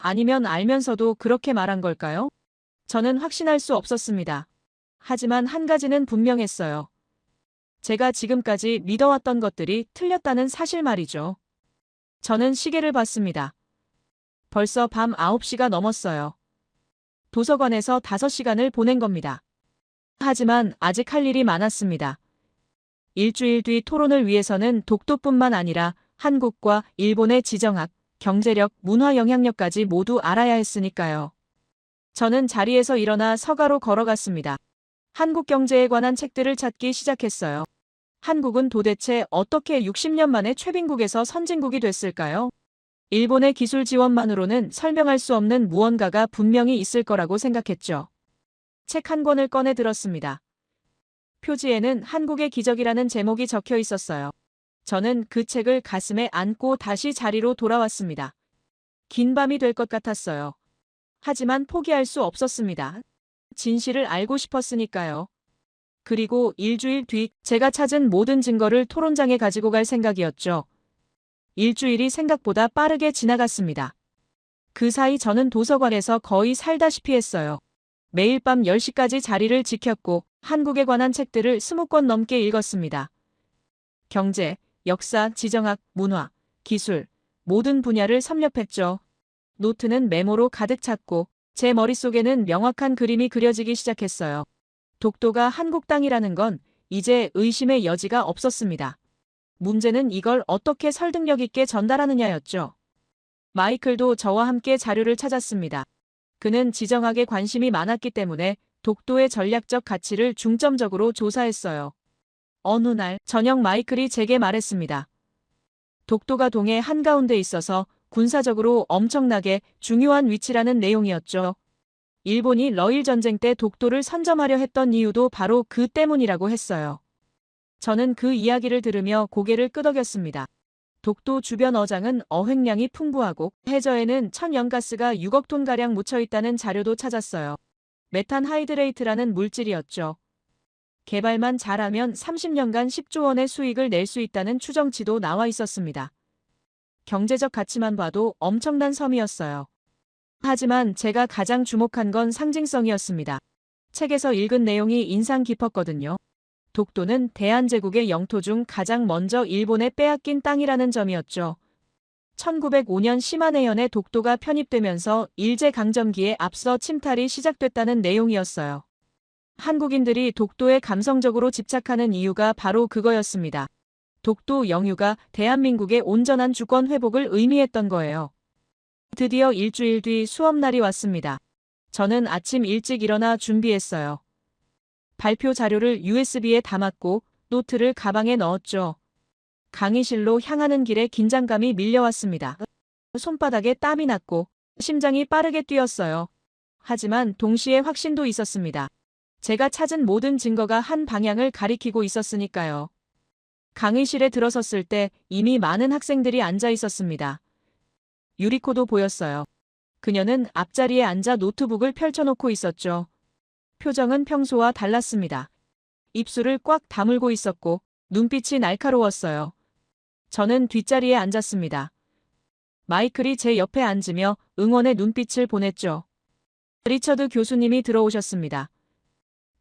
아니면 알면서도 그렇게 말한 걸까요? 저는 확신할 수 없었습니다. 하지만 한 가지는 분명했어요. 제가 지금까지 믿어왔던 것들이 틀렸다는 사실 말이죠. 저는 시계를 봤습니다. 벌써 밤 9시가 넘었어요. 도서관에서 5시간을 보낸 겁니다. 하지만 아직 할 일이 많았습니다. 일주일 뒤 토론을 위해서는 독도뿐만 아니라 한국과 일본의 지정학, 경제력, 문화 영향력까지 모두 알아야 했으니까요. 저는 자리에서 일어나 서가로 걸어갔습니다. 한국 경제에 관한 책들을 찾기 시작했어요. 한국은 도대체 어떻게 60년 만에 최빈국에서 선진국이 됐을까요? 일본의 기술 지원만으로는 설명할 수 없는 무언가가 분명히 있을 거라고 생각했죠. 책 한 권을 꺼내 들었습니다. 표지에는 한국의 기적이라는 제목이 적혀 있었어요. 저는 그 책을 가슴에 안고 다시 자리로 돌아왔습니다. 긴 밤이 될 것 같았어요. 하지만 포기할 수 없었습니다. 진실을 알고 싶었으니까요. 그리고 일주일 뒤 제가 찾은 모든 증거를 토론장에 가지고 갈 생각이었죠. 일주일이 생각보다 빠르게 지나갔습니다. 그 사이 저는 도서관에서 거의 살다시피 했어요. 매일 밤 10시까지 자리를 지켰고 한국에 관한 책들을 20권 넘게 읽었습니다. 경제, 역사, 지정학, 문화, 기술, 모든 분야를 섭렵했죠. 노트는 메모로 가득 찼고 제 머릿속에는 명확한 그림이 그려지기 시작했어요. 독도가 한국 땅이라는 건 이제 의심의 여지가 없었습니다. 문제는 이걸 어떻게 설득력 있게 전달하느냐였죠. 마이클도 저와 함께 자료를 찾았습니다. 그는 지정학에 관심이 많았기 때문에 독도의 전략적 가치를 중점적으로 조사했어요. 어느 날 저녁 마이클이 제게 말했습니다. 독도가 동해 한가운데 있어서 군사적으로 엄청나게 중요한 위치라는 내용이었죠. 일본이 러일 전쟁 때 독도를 선점하려 했던 이유도 바로 그 때문이라고 했어요. 저는 그 이야기를 들으며 고개를 끄덕였습니다. 독도 주변 어장은 어획량이 풍부하고 해저에는 천연가스가 6억 톤가량 묻혀있다는 자료도 찾았어요. 메탄 하이드레이트라는 물질이었죠. 개발만 잘하면 30년간 10조 원의 수익을 낼 수 있다는 추정치도 나와 있었습니다. 경제적 가치만 봐도 엄청난 섬이었어요. 하지만 제가 가장 주목한 건 상징성이었습니다. 책에서 읽은 내용이 인상 깊었거든요. 독도는 대한제국의 영토 중 가장 먼저 일본에 빼앗긴 땅이라는 점이었죠. 1905년 심한해연에 독도가 편입되면서 일제강점기에 앞서 침탈이 시작됐다는 내용이었어요. 한국인들이 독도에 감성적으로 집착하는 이유가 바로 그거였습니다. 독도 영유가 대한민국의 온전한 주권 회복을 의미했던 거예요. 드디어 일주일 뒤 수업날이 왔습니다. 저는 아침 일찍 일어나 준비했어요. 발표 자료를 USB에 담았고 노트를 가방에 넣었죠. 강의실로 향하는 길에 긴장감이 밀려왔습니다. 손바닥에 땀이 났고 심장이 빠르게 뛰었어요. 하지만 동시에 확신도 있었습니다. 제가 찾은 모든 증거가 한 방향을 가리키고 있었으니까요. 강의실에 들어섰을 때 이미 많은 학생들이 앉아 있었습니다. 유리코도 보였어요. 그녀는 앞자리에 앉아 노트북을 펼쳐놓고 있었죠. 표정은 평소와 달랐습니다. 입술을 꽉 다물고 있었고 눈빛이 날카로웠어요. 저는 뒷자리에 앉았습니다. 마이클이 제 옆에 앉으며 응원의 눈빛을 보냈죠. 리처드 교수님이 들어오셨습니다.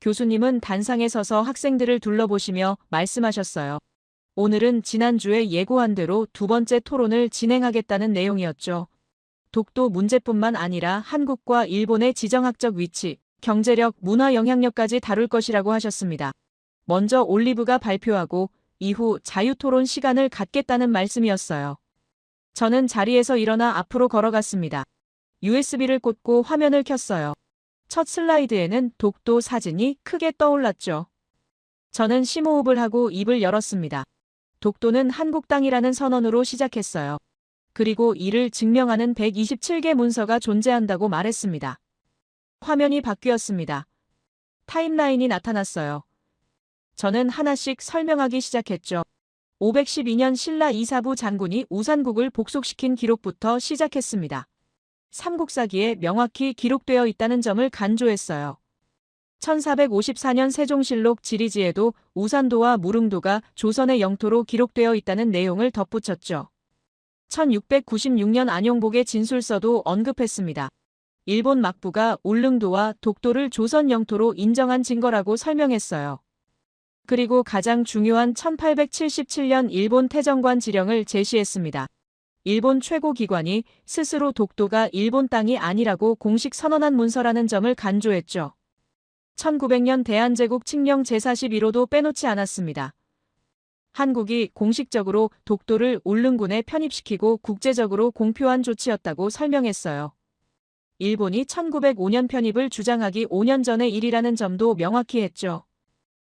교수님은 단상에 서서 학생들을 둘러보시며 말씀하셨어요. 오늘은 지난주에 예고한 대로 두 번째 토론을 진행하겠다는 내용이었죠. 독도 문제뿐만 아니라 한국과 일본의 지정학적 위치, 경제력, 문화 영향력까지 다룰 것이라고 하셨습니다. 먼저 올리브가 발표하고 이후 자유토론 시간을 갖겠다는 말씀이었어요. 저는 자리에서 일어나 앞으로 걸어갔습니다. USB를 꽂고 화면을 켰어요. 첫 슬라이드에는 독도 사진이 크게 떠올랐죠. 저는 심호흡을 하고 입을 열었습니다. 독도는 한국 땅이라는 선언으로 시작했어요. 그리고 이를 증명하는 127개 문서가 존재한다고 말했습니다. 화면이 바뀌었습니다. 타임라인이 나타났어요. 저는 하나씩 설명하기 시작했죠. 512년 신라 이사부 장군이 우산국을 복속시킨 기록부터 시작했습니다. 삼국사기에 명확히 기록되어 있다는 점을 강조했어요. 1454년 세종실록 지리지에도 우산도와 무릉도가 조선의 영토로 기록되어 있다는 내용을 덧붙였죠. 1696년 안용복의 진술서도 언급했습니다. 일본 막부가 울릉도와 독도를 조선 영토로 인정한 증거라고 설명했어요. 그리고 가장 중요한 1877년 일본 태정관 지령을 제시했습니다. 일본 최고 기관이 스스로 독도가 일본 땅이 아니라고 공식 선언한 문서라는 점을 간주했죠. 1900년 대한제국 칙령 제41호도 빼놓지 않았습니다. 한국이 공식적으로 독도를 울릉군에 편입시키고 국제적으로 공표한 조치였다고 설명했어요. 일본이 1905년 편입을 주장하기 5년 전의 일이라는 점도 명확히 했죠.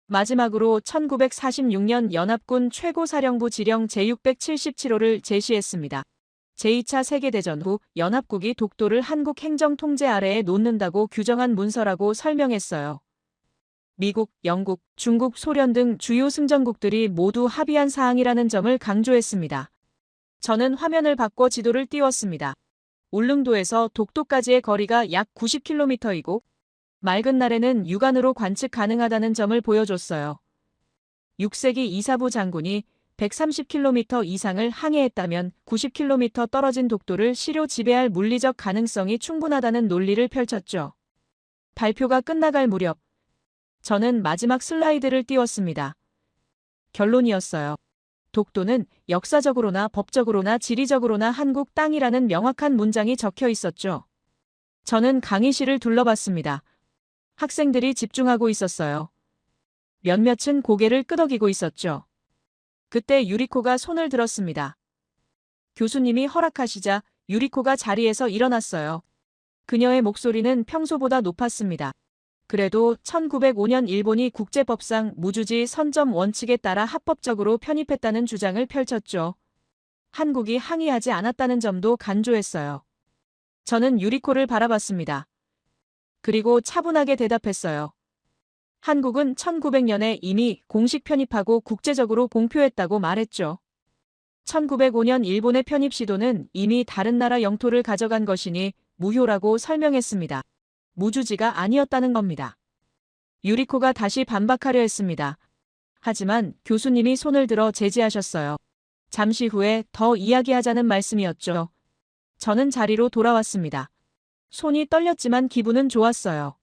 마지막으로 1946년 연합군 최고사령부 지령 제677호를 제시했습니다. 제2차 세계대전 후 연합국이 독도를 한국 행정 통제 아래에 놓는다고 규정한 문서라고 설명했어요. 미국, 영국, 중국, 소련 등 주요 승전국들이 모두 합의한 사항이라는 점을 강조했습니다. 저는 화면을 바꿔 지도를 띄웠습니다. 울릉도에서 독도까지의 거리가 약 90km이고 맑은 날에는 육안으로 관측 가능하다는 점을 보여줬어요. 6세기 이사부 장군이 130km 이상을 항해했다면 90km 떨어진 독도를 시료 지배할 물리적 가능성이 충분하다는 논리를 펼쳤죠. 발표가 끝나갈 무렵 저는 마지막 슬라이드를 띄웠습니다. 결론이었어요. 독도는 역사적으로나 법적으로나 지리적으로나 한국 땅이라는 명확한 문장이 적혀 있었죠. 저는 강의실을 둘러봤습니다. 학생들이 집중하고 있었어요. 몇몇은 고개를 끄덕이고 있었죠. 그때 유리코가 손을 들었습니다. 교수님이 허락하시자 유리코가 자리에서 일어났어요. 그녀의 목소리는 평소보다 높았습니다. 그래도 1905년 일본이 국제법상 무주지 선점 원칙에 따라 합법적으로 편입했다는 주장을 펼쳤죠. 한국이 항의하지 않았다는 점도 간조했어요. 저는 유리코를 바라봤습니다. 그리고 차분하게 대답했어요. 한국은 1900년에 이미 공식 편입하고 국제적으로 공표했다고 말했죠. 1905년 일본의 편입 시도는 이미 다른 나라 영토를 가져간 것이니 무효라고 설명했습니다. 무주지가 아니었다는 겁니다. 유리코가 다시 반박하려 했습니다. 하지만 교수님이 손을 들어 제지하셨어요. 잠시 후에 더 이야기하자는 말씀이었죠. 저는 자리로 돌아왔습니다. 손이 떨렸지만 기분은 좋았어요.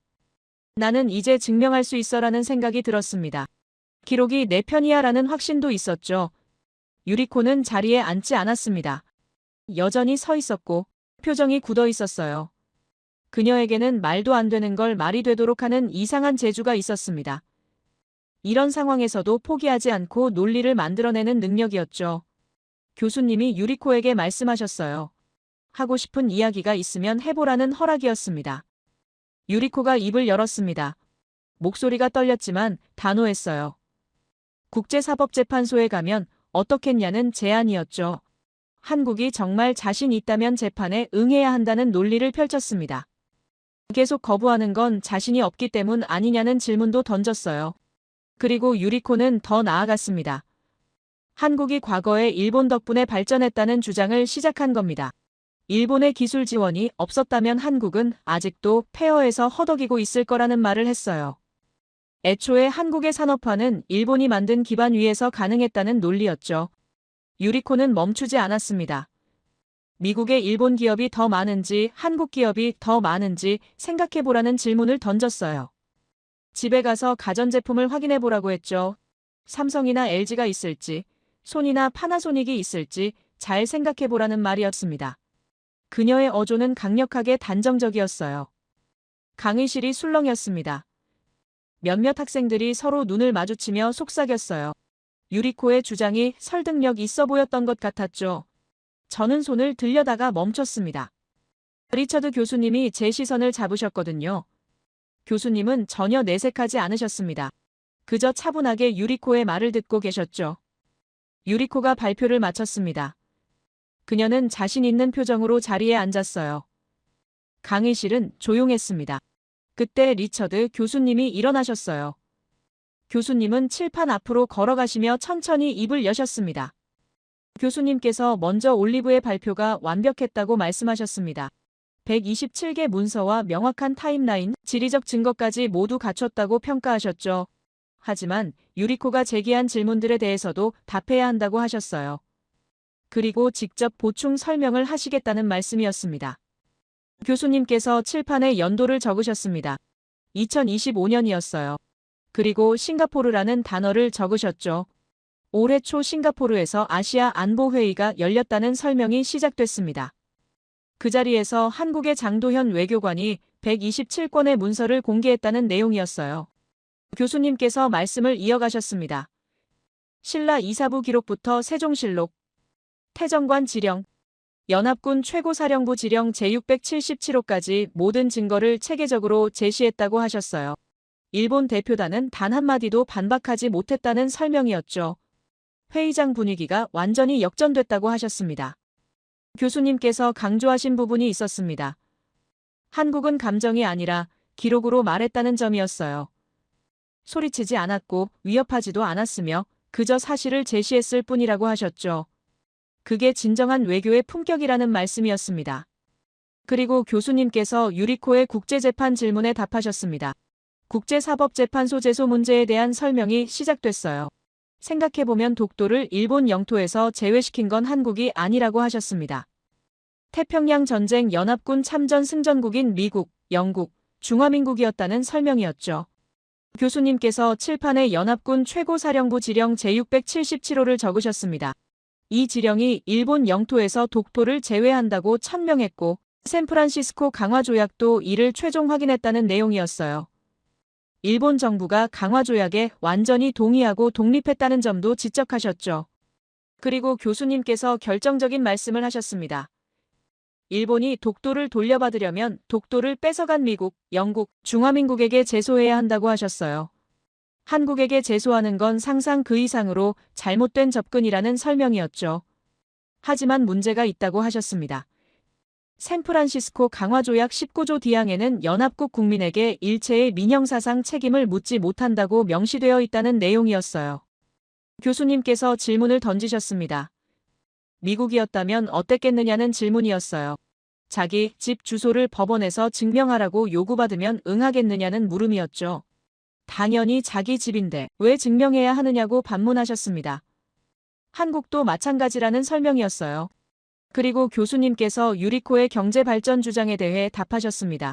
나는 이제 증명할 수 있어라는 생각이 들었습니다. 기록이 내 편이야라는 확신도 있었죠. 유리코는 자리에 앉지 않았습니다. 여전히 서 있었고 표정이 굳어 있었어요. 그녀에게는 말도 안 되는 걸 말이 되도록 하는 이상한 재주가 있었습니다. 이런 상황에서도 포기하지 않고 논리를 만들어내는 능력이었죠. 교수님이 유리코에게 말씀하셨어요. 하고 싶은 이야기가 있으면 해보라는 허락이었습니다. 유리코가 입을 열었습니다. 목소리가 떨렸지만 단호했어요. 국제사법재판소에 가면 어떻겠냐는 제안이었죠. 한국이 정말 자신 있다면 재판에 응해야 한다는 논리를 펼쳤습니다. 계속 거부하는 건 자신이 없기 때문 아니냐는 질문도 던졌어요. 그리고 유리코는 더 나아갔습니다. 한국이 과거에 일본 덕분에 발전했다는 주장을 시작한 겁니다. 일본의 기술 지원이 없었다면 한국은 아직도 폐허에서 허덕이고 있을 거라는 말을 했어요. 애초에 한국의 산업화는 일본이 만든 기반 위에서 가능했다는 논리였죠. 유리코는 멈추지 않았습니다. 미국의 일본 기업이 더 많은지 한국 기업이 더 많은지 생각해보라는 질문을 던졌어요. 집에 가서 가전제품을 확인해보라고 했죠. 삼성이나 LG가 있을지, 소니나 파나소닉이 있을지 잘 생각해보라는 말이었습니다. 그녀의 어조는 강력하게 단정적이었어요. 강의실이 술렁였습니다. 몇몇 학생들이 서로 눈을 마주치며 속삭였어요. 유리코의 주장이 설득력 있어 보였던 것 같았죠. 저는 손을 들려다가 멈췄습니다. 리처드 교수님이 제 시선을 잡으셨거든요. 교수님은 전혀 내색하지 않으셨습니다. 그저 차분하게 유리코의 말을 듣고 계셨죠. 유리코가 발표를 마쳤습니다. 그녀는 자신 있는 표정으로 자리에 앉았어요. 강의실은 조용했습니다. 그때 리처드 교수님이 일어나셨어요. 교수님은 칠판 앞으로 걸어가시며 천천히 입을 여셨습니다. 교수님께서 먼저 올리브의 발표가 완벽했다고 말씀하셨습니다. 127개 문서와 명확한 타임라인, 지리적 증거까지 모두 갖췄다고 평가하셨죠. 하지만 유리코가 제기한 질문들에 대해서도 답해야 한다고 하셨어요. 그리고 직접 보충 설명을 하시겠다는 말씀이었습니다. 교수님께서 칠판에 연도를 적으셨습니다. 2025년이었어요. 그리고 싱가포르라는 단어를 적으셨죠. 올해 초 싱가포르에서 아시아 안보회의가 열렸다는 설명이 시작됐습니다. 그 자리에서 한국의 장도현 외교관이 127건의 문서를 공개했다는 내용이었어요. 교수님께서 말씀을 이어가셨습니다. 신라 이사부 기록부터 세종실록, 태정관 지령, 연합군 최고사령부 지령 제677호까지 모든 증거를 체계적으로 제시했다고 하셨어요. 일본 대표단은 단 한마디도 반박하지 못했다는 설명이었죠. 회의장 분위기가 완전히 역전됐다고 하셨습니다. 교수님께서 강조하신 부분이 있었습니다. 한국은 감정이 아니라 기록으로 말했다는 점이었어요. 소리치지 않았고 위협하지도 않았으며 그저 사실을 제시했을 뿐이라고 하셨죠. 그게 진정한 외교의 품격이라는 말씀이었습니다. 그리고 교수님께서 유리코의 국제재판 질문에 답하셨습니다. 국제사법재판소 제소 문제에 대한 설명이 시작됐어요. 생각해보면 독도를 일본 영토에서 제외시킨 건 한국이 아니라고 하셨습니다. 태평양 전쟁 연합군 참전 승전국인 미국, 영국, 중화민국이었다는 설명이었죠. 교수님께서 칠판에 연합군 최고사령부 지령 제677호를 적으셨습니다. 이 지령이 일본 영토에서 독도를 제외한다고 천명했고 샌프란시스코 강화조약도 이를 최종 확인했다는 내용이었어요. 일본 정부가 강화조약에 완전히 동의하고 독립했다는 점도 지적하셨죠. 그리고 교수님께서 결정적인 말씀을 하셨습니다. 일본이 독도를 돌려받으려면 독도를 뺏어간 미국, 영국, 중화민국에게 제소해야 한다고 하셨어요. 한국에게 제소하는 건 상상 그 이상으로 잘못된 접근이라는 설명이었죠. 하지만 문제가 있다고 하셨습니다. 샌프란시스코 강화조약 19조 D항에는 연합국 국민에게 일체의 민형사상 책임을 묻지 못한다고 명시되어 있다는 내용이었어요. 교수님께서 질문을 던지셨습니다. 미국이었다면 어땠겠느냐는 질문이었어요. 자기 집 주소를 법원에서 증명하라고 요구받으면 응하겠느냐는 물음이었죠. 당연히 자기 집인데 왜 증명해야 하느냐고 반문하셨습니다. 한국도 마찬가지라는 설명이었어요. 그리고 교수님께서 유리코의 경제발전 주장에 대해 답하셨습니다.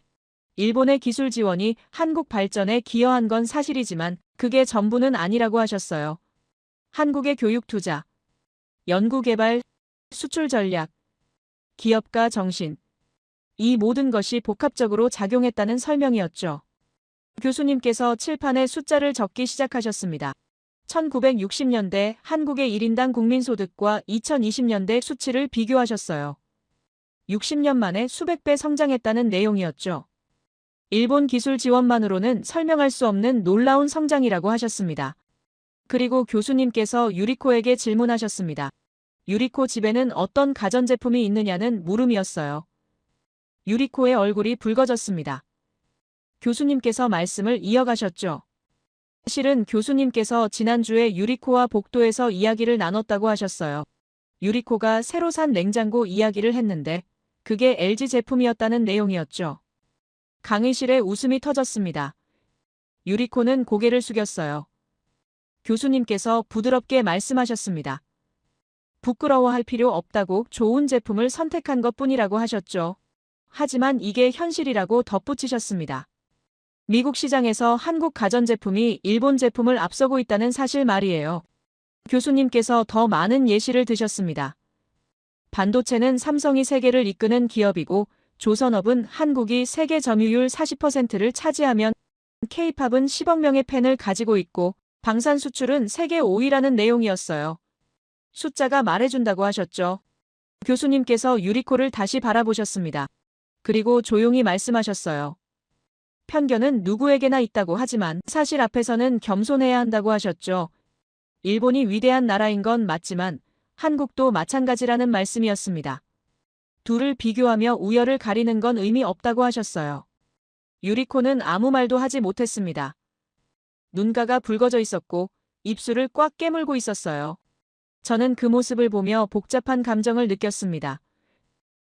일본의 기술 지원이 한국 발전에 기여한 건 사실이지만 그게 전부는 아니라고 하셨어요. 한국의 교육 투자, 연구개발, 수출 전략, 기업가 정신, 이 모든 것이 복합적으로 작용했다는 설명이었죠. 교수님께서 칠판에 숫자를 적기 시작하셨습니다. 1960년대 한국의 1인당 국민소득과 2020년대 수치를 비교하셨어요. 60년 만에 수백 배 성장했다는 내용이었죠. 일본 기술 지원만으로는 설명할 수 없는 놀라운 성장이라고 하셨습니다. 그리고 교수님께서 유리코에게 질문하셨습니다. 유리코 집에는 어떤 가전제품이 있느냐는 물음이었어요. 유리코의 얼굴이 붉어졌습니다. 교수님께서 말씀을 이어가셨죠. 실은 교수님께서 지난주에 유리코와 복도에서 이야기를 나눴다고 하셨어요. 유리코가 새로 산 냉장고 이야기를 했는데 그게 LG 제품이었다는 내용이었죠. 강의실에 웃음이 터졌습니다. 유리코는 고개를 숙였어요. 교수님께서 부드럽게 말씀하셨습니다. 부끄러워할 필요 없다고 좋은 제품을 선택한 것뿐이라고 하셨죠. 하지만 이게 현실이라고 덧붙이셨습니다. 미국 시장에서 한국 가전제품이 일본 제품을 앞서고 있다는 사실 말이에요. 교수님께서 더 많은 예시를 드셨습니다. 반도체는 삼성이 세계를 이끄는 기업이고 조선업은 한국이 세계 점유율 40%를 차지하면 K-팝은 10억 명의 팬을 가지고 있고 방산 수출은 세계 5위라는 내용이었어요. 숫자가 말해준다고 하셨죠. 교수님께서 유리코를 다시 바라보셨습니다. 그리고 조용히 말씀하셨어요. 편견은 누구에게나 있다고 하지만 사실 앞에서는 겸손해야 한다고 하셨죠. 일본이 위대한 나라인 건 맞지만 한국도 마찬가지라는 말씀이었습니다. 둘을 비교하며 우열을 가리는 건 의미 없다고 하셨어요. 유리코는 아무 말도 하지 못했습니다. 눈가가 붉어져 있었고 입술을 꽉 깨물고 있었어요. 저는 그 모습을 보며 복잡한 감정을 느꼈습니다.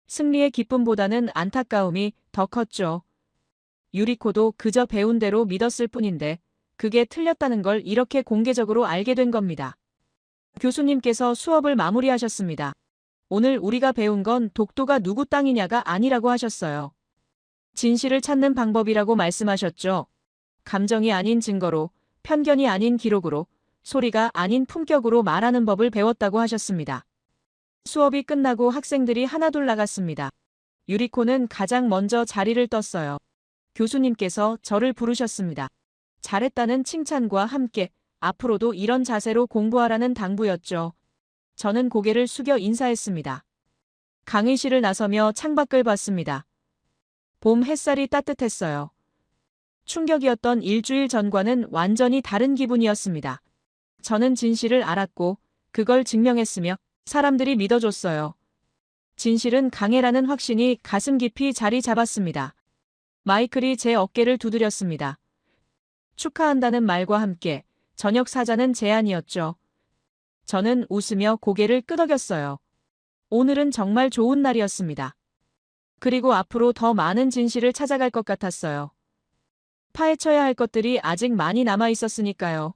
승리의 기쁨보다는 안타까움이 더 컸죠. 유리코도 그저 배운 대로 믿었을 뿐인데 그게 틀렸다는 걸 이렇게 공개적으로 알게 된 겁니다. 교수님께서 수업을 마무리하셨습니다. 오늘 우리가 배운 건 독도가 누구 땅이냐가 아니라고 하셨어요. 진실을 찾는 방법이라고 말씀하셨죠. 감정이 아닌 증거로 편견이 아닌 기록으로, 소리가 아닌 품격으로 말하는 법을 배웠다고 하셨습니다. 수업이 끝나고 학생들이 하나둘 나갔습니다. 유리코는 가장 먼저 자리를 떴어요. 교수님께서 저를 부르셨습니다. 잘했다는 칭찬과 함께 앞으로도 이런 자세로 공부하라는 당부였죠. 저는 고개를 숙여 인사했습니다. 강의실을 나서며 창밖을 봤습니다. 봄 햇살이 따뜻했어요. 충격이었던 일주일 전과는 완전히 다른 기분이었습니다. 저는 진실을 알았고 그걸 증명했으며 사람들이 믿어줬어요. 진실은 강해라는 확신이 가슴 깊이 자리 잡았습니다. 마이클이 제 어깨를 두드렸습니다. 축하한다는 말과 함께 저녁 사자는 제안이었죠. 저는 웃으며 고개를 끄덕였어요. 오늘은 정말 좋은 날이었습니다. 그리고 앞으로 더 많은 진실을 찾아갈 것 같았어요. 파헤쳐야 할 것들이 아직 많이 남아 있었으니까요.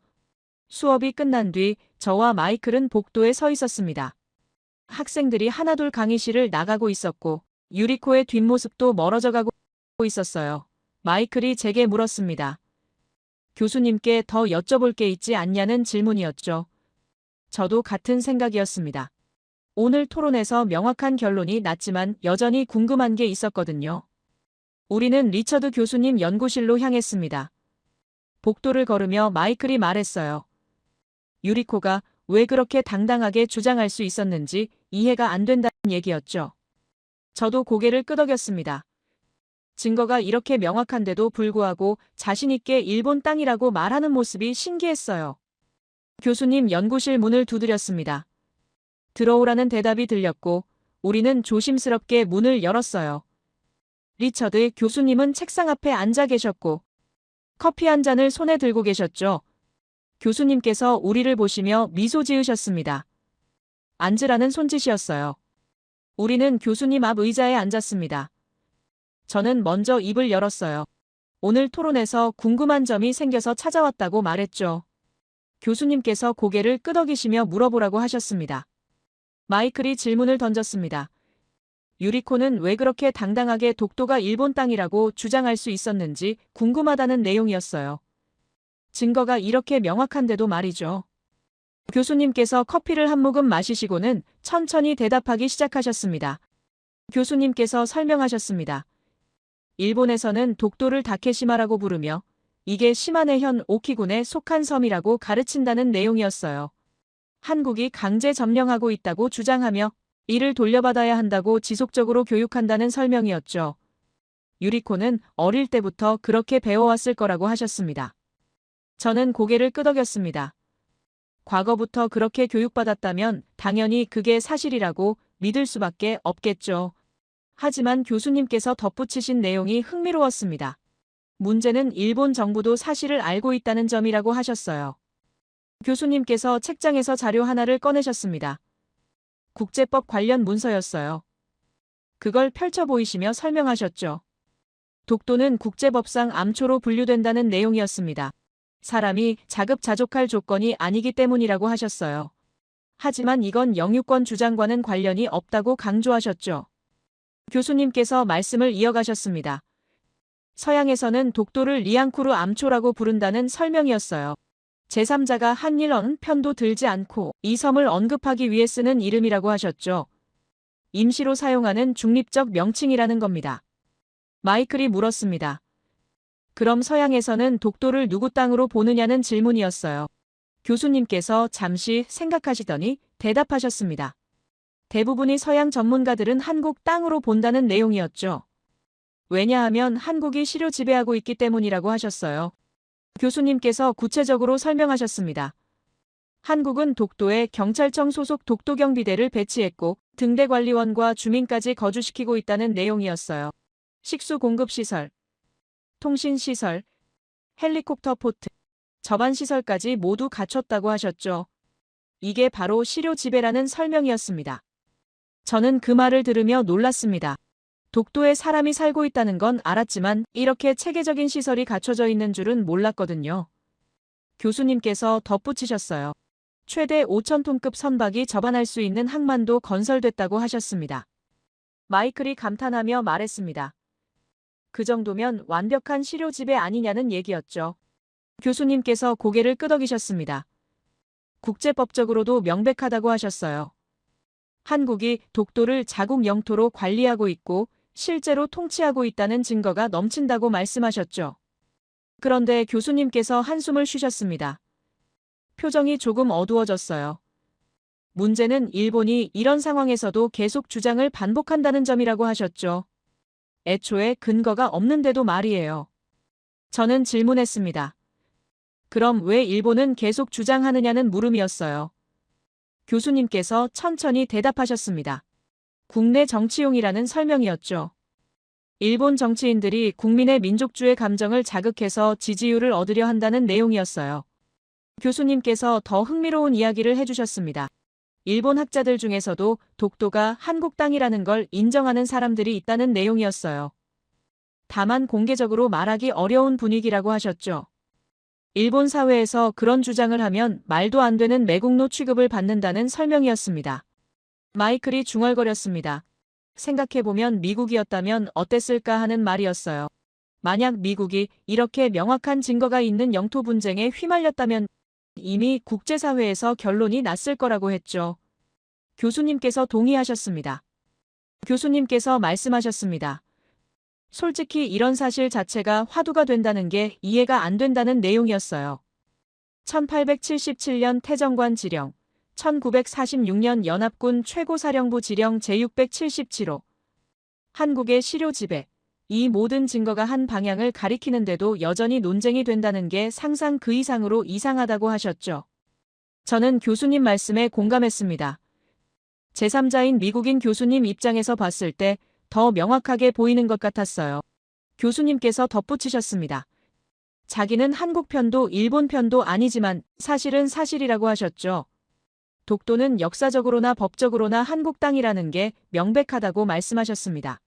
수업이 끝난 뒤 저와 마이클은 복도에 서 있었습니다. 학생들이 하나둘 강의실을 나가고 있었고 유리코의 뒷모습도 멀어져 가고 있었어요. 마이클이 제게 물었습니다. 교수님께 더 여쭤볼 게 있지 않냐는 질문이었죠. 저도 같은 생각이었습니다. 오늘 토론에서 명확한 결론이 났지만 여전히 궁금한 게 있었거든요. 우리는 리처드 교수님 연구실로 향했습니다. 복도를 걸으며 마이클이 말했어요. 유리코가 왜 그렇게 당당하게 주장할 수 있었는지 이해가 안 된다는 얘기였죠. 저도 고개를 끄덕였습니다. 증거가 이렇게 명확한데도 불구하고 자신있게 일본 땅이라고 말하는 모습이 신기했어요. 교수님 연구실 문을 두드렸습니다. 들어오라는 대답이 들렸고 우리는 조심스럽게 문을 열었어요. 리처드 교수님은 책상 앞에 앉아 계셨고 커피 한 잔을 손에 들고 계셨죠. 교수님께서 우리를 보시며 미소 지으셨습니다. 앉으라는 손짓이었어요. 우리는 교수님 앞 의자에 앉았습니다. 저는 먼저 입을 열었어요. 오늘 토론에서 궁금한 점이 생겨서 찾아왔다고 말했죠. 교수님께서 고개를 끄덕이시며 물어보라고 하셨습니다. 마이클이 질문을 던졌습니다. 유리코는 왜 그렇게 당당하게 독도가 일본 땅이라고 주장할 수 있었는지 궁금하다는 내용이었어요. 증거가 이렇게 명확한데도 말이죠. 교수님께서 커피를 한 모금 마시시고는 천천히 대답하기 시작하셨습니다. 교수님께서 설명하셨습니다. 일본에서는 독도를 다케시마라고 부르며 이게 시마네현 오키군에 속한 섬이라고 가르친다는 내용이었어요. 한국이 강제 점령하고 있다고 주장하며 이를 돌려받아야 한다고 지속적으로 교육한다는 설명이었죠. 유리코는 어릴 때부터 그렇게 배워왔을 거라고 하셨습니다. 저는 고개를 끄덕였습니다. 과거부터 그렇게 교육받았다면 당연히 그게 사실이라고 믿을 수밖에 없겠죠. 하지만 교수님께서 덧붙이신 내용이 흥미로웠습니다. 문제는 일본 정부도 사실을 알고 있다는 점이라고 하셨어요. 교수님께서 책장에서 자료 하나를 꺼내셨습니다. 국제법 관련 문서였어요. 그걸 펼쳐 보이시며 설명하셨죠. 독도는 국제법상 암초로 분류된다는 내용이었습니다. 사람이 자급자족할 조건이 아니기 때문이라고 하셨어요. 하지만 이건 영유권 주장과는 관련이 없다고 강조하셨죠. 교수님께서 말씀을 이어가셨습니다. 서양에서는 독도를 리앙쿠르 암초라고 부른다는 설명이었어요. 제3자가 한일 어느 편도 들지 않고 이 섬을 언급하기 위해 쓰는 이름이라고 하셨죠. 임시로 사용하는 중립적 명칭이라는 겁니다. 마이클이 물었습니다. 그럼 서양에서는 독도를 누구 땅으로 보느냐는 질문이었어요. 교수님께서 잠시 생각하시더니 대답하셨습니다. 대부분의 서양 전문가들은 한국 땅으로 본다는 내용이었죠. 왜냐하면 한국이 시료 지배하고 있기 때문이라고 하셨어요. 교수님께서 구체적으로 설명하셨습니다. 한국은 독도에 경찰청 소속 독도경비대를 배치했고 등대관리원과 주민까지 거주시키고 있다는 내용이었어요. 식수 공급시설, 통신시설, 헬리콥터 포트, 접안시설까지 모두 갖췄다고 하셨죠. 이게 바로 시료 지배라는 설명이었습니다. 저는 그 말을 들으며 놀랐습니다. 독도에 사람이 살고 있다는 건 알았지만 이렇게 체계적인 시설이 갖춰져 있는 줄은 몰랐거든요. 교수님께서 덧붙이셨어요. 최대 5,000톤급 선박이 접안할 수 있는 항만도 건설됐다고 하셨습니다. 마이클이 감탄하며 말했습니다. 그 정도면 완벽한 시료 지배 아니냐는 얘기였죠. 교수님께서 고개를 끄덕이셨습니다. 국제법적으로도 명백하다고 하셨어요. 한국이 독도를 자국 영토로 관리하고 있고 실제로 통치하고 있다는 증거가 넘친다고 말씀하셨죠. 그런데 교수님께서 한숨을 쉬셨습니다. 표정이 조금 어두워졌어요. 문제는 일본이 이런 상황에서도 계속 주장을 반복한다는 점이라고 하셨죠. 애초에 근거가 없는데도 말이에요. 저는 질문했습니다. 그럼 왜 일본은 계속 주장하느냐는 물음이었어요. 교수님께서 천천히 대답하셨습니다. 국내 정치용이라는 설명이었죠. 일본 정치인들이 국민의 민족주의 감정을 자극해서 지지율을 얻으려 한다는 내용이었어요. 교수님께서 더 흥미로운 이야기를 해주셨습니다. 일본 학자들 중에서도 독도가 한국 땅이라는 걸 인정하는 사람들이 있다는 내용이었어요. 다만 공개적으로 말하기 어려운 분위기라고 하셨죠. 일본 사회에서 그런 주장을 하면 말도 안 되는 매국노 취급을 받는다는 설명이었습니다. 마이클이 중얼거렸습니다. 생각해보면 미국이었다면 어땠을까 하는 말이었어요. 만약 미국이 이렇게 명확한 증거가 있는 영토 분쟁에 휘말렸다면 이미 국제사회에서 결론이 났을 거라고 했죠. 교수님께서 동의하셨습니다. 교수님께서 말씀하셨습니다. 솔직히 이런 사실 자체가 화두가 된다는 게 이해가 안 된다는 내용이었어요. 1877년 태정관 지령, 1946년 연합군 최고사령부 지령 제677호. 한국의 시료 지배. 이 모든 증거가 한 방향을 가리키는데도 여전히 논쟁이 된다는 게 상상 그 이상으로 이상하다고 하셨죠. 저는 교수님 말씀에 공감했습니다. 제3자인 미국인 교수님 입장에서 봤을 때 더 명확하게 보이는 것 같았어요. 교수님께서 덧붙이셨습니다. 자기는 한국 편도 일본 편도 아니지만 사실은 사실이라고 하셨죠. 독도는 역사적으로나 법적으로나 한국 땅이라는 게 명백하다고 말씀하셨습니다.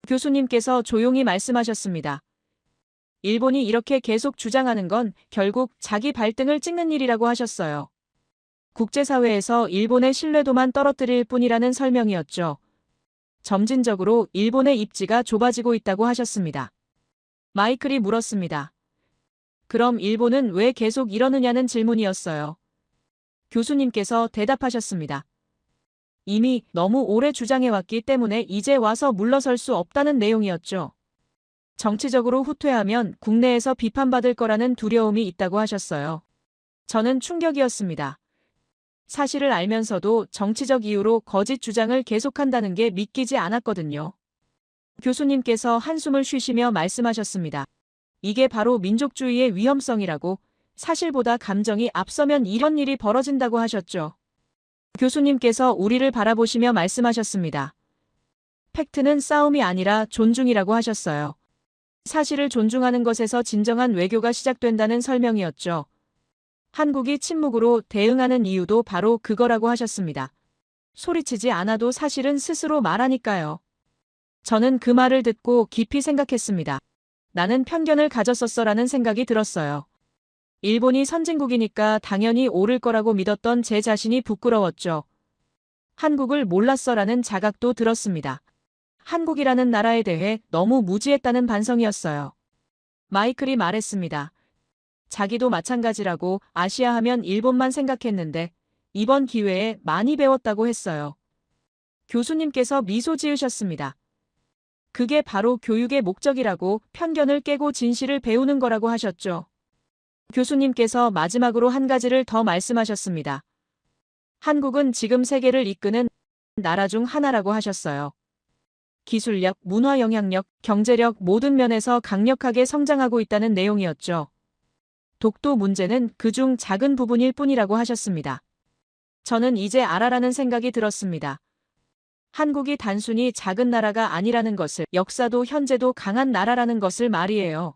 교수님께서 조용히 말씀하셨습니다. 일본이 이렇게 계속 주장하는 건 결국 자기 발등을 찍는 일이라고 하셨어요. 국제사회에서 일본의 신뢰도만 떨어뜨릴 뿐이라는 설명이었죠. 점진적으로 일본의 입지가 좁아지고 있다고 하셨습니다. 마이클이 물었습니다. 그럼 일본은 왜 계속 이러느냐는 질문이었어요. 교수님께서 대답하셨습니다. 이미 너무 오래 주장해왔기 때문에 이제 와서 물러설 수 없다는 내용이었죠. 정치적으로 후퇴하면 국내에서 비판받을 거라는 두려움이 있다고 하셨어요. 저는 충격이었습니다. 사실을 알면서도 정치적 이유로 거짓 주장을 계속한다는 게 믿기지 않았거든요. 교수님께서 한숨을 쉬시며 말씀하셨습니다. 이게 바로 민족주의의 위험성이라고, 사실보다 감정이 앞서면 이런 일이 벌어진다고 하셨죠. 교수님께서 우리를 바라보시며 말씀하셨습니다. 팩트는 싸움이 아니라 존중이라고 하셨어요. 사실을 존중하는 것에서 진정한 외교가 시작된다는 설명이었죠. 한국이 침묵으로 대응하는 이유도 바로 그거라고 하셨습니다. 소리치지 않아도 사실은 스스로 말하니까요. 저는 그 말을 듣고 깊이 생각했습니다. 나는 편견을 가졌었어라는 생각이 들었어요. 일본이 선진국이니까 당연히 옳을 거라고 믿었던 제 자신이 부끄러웠죠. 한국을 몰랐어라는 자각도 들었습니다. 한국이라는 나라에 대해 너무 무지했다는 반성이었어요. 마이클이 말했습니다. 자기도 마찬가지라고, 아시아 하면 일본만 생각했는데 이번 기회에 많이 배웠다고 했어요. 교수님께서 미소 지으셨습니다. 그게 바로 교육의 목적이라고, 편견을 깨고 진실을 배우는 거라고 하셨죠. 교수님께서 마지막으로 한 가지를 더 말씀하셨습니다. 한국은 지금 세계를 이끄는 나라 중 하나라고 하셨어요. 기술력, 문화 영향력, 경제력 모든 면에서 강력하게 성장하고 있다는 내용이었죠. 독도 문제는 그중 작은 부분일 뿐이라고 하셨습니다. 저는 이제 알아라는 생각이 들었습니다. 한국이 단순히 작은 나라가 아니라는 것을, 역사도 현재도 강한 나라라는 것을 말이에요.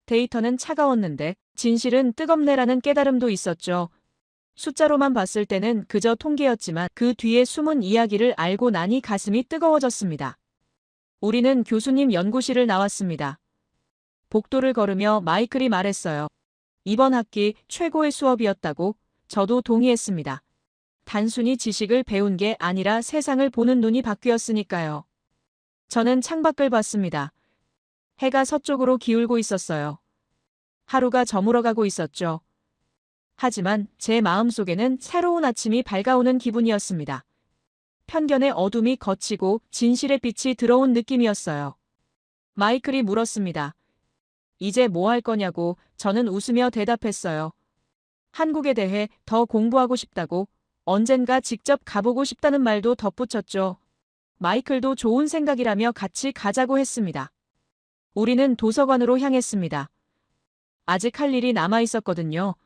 데이터는 차가웠는데 진실은 뜨겁네라는 깨달음도 있었죠. 숫자로만 봤을 때는 그저 통계였지만 그 뒤에 숨은 이야기를 알고 나니 가슴이 뜨거워졌습니다. 우리는 교수님 연구실을 나왔습니다. 복도를 걸으며 마이클이 말했어요. 이번 학기 최고의 수업이었다고. 저도 동의했습니다. 단순히 지식을 배운 게 아니라 세상을 보는 눈이 바뀌었으니까요. 저는 창밖을 봤습니다. 해가 서쪽으로 기울고 있었어요. 하루가 저물어가고 있었죠. 하지만 제 마음속에는 새로운 아침이 밝아오는 기분이었습니다. 편견의 어둠이 걷히고 진실의 빛이 들어온 느낌이었어요. 마이클이 물었습니다. 이제 뭐 할 거냐고. 저는 웃으며 대답했어요. 한국에 대해 더 공부하고 싶다고, 언젠가 직접 가보고 싶다는 말도 덧붙였죠. 마이클도 좋은 생각이라며 같이 가자고 했습니다. 우리는 도서관으로 향했습니다. 아직 할 일이 남아 있었거든요.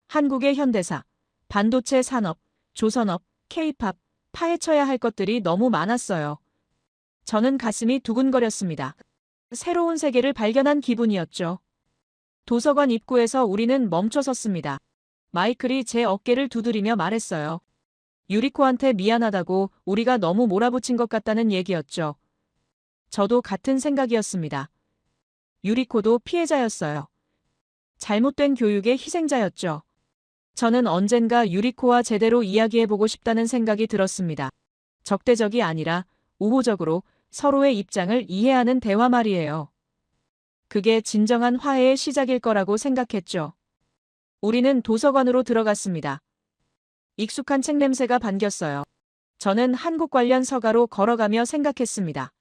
한국의 현대사, 반도체 산업, 조선업, K-팝, 파헤쳐야 할 것들이 너무 많았어요. 저는 가슴이 두근거렸습니다. 새로운 세계를 발견한 기분이었죠. 도서관 입구에서 우리는 멈춰섰습니다. 마이클이 제 어깨를 두드리며 말했어요. 유리코한테 미안하다고. 우리가 너무 몰아붙인 것 같다는 얘기였죠. 저도 같은 생각이었습니다. 유리코도 피해자였어요. 잘못된 교육의 희생자였죠. 저는 언젠가 유리코와 제대로 이야기해보고 싶다는 생각이 들었습니다. 적대적이 아니라 우호적으로 서로의 입장을 이해하는 대화 말이에요. 그게 진정한 화해의 시작일 거라고 생각했죠. 우리는 도서관으로 들어갔습니다. 익숙한 책 냄새가 반겼어요. 저는 한국 관련 서가로 걸어가며 생각했습니다.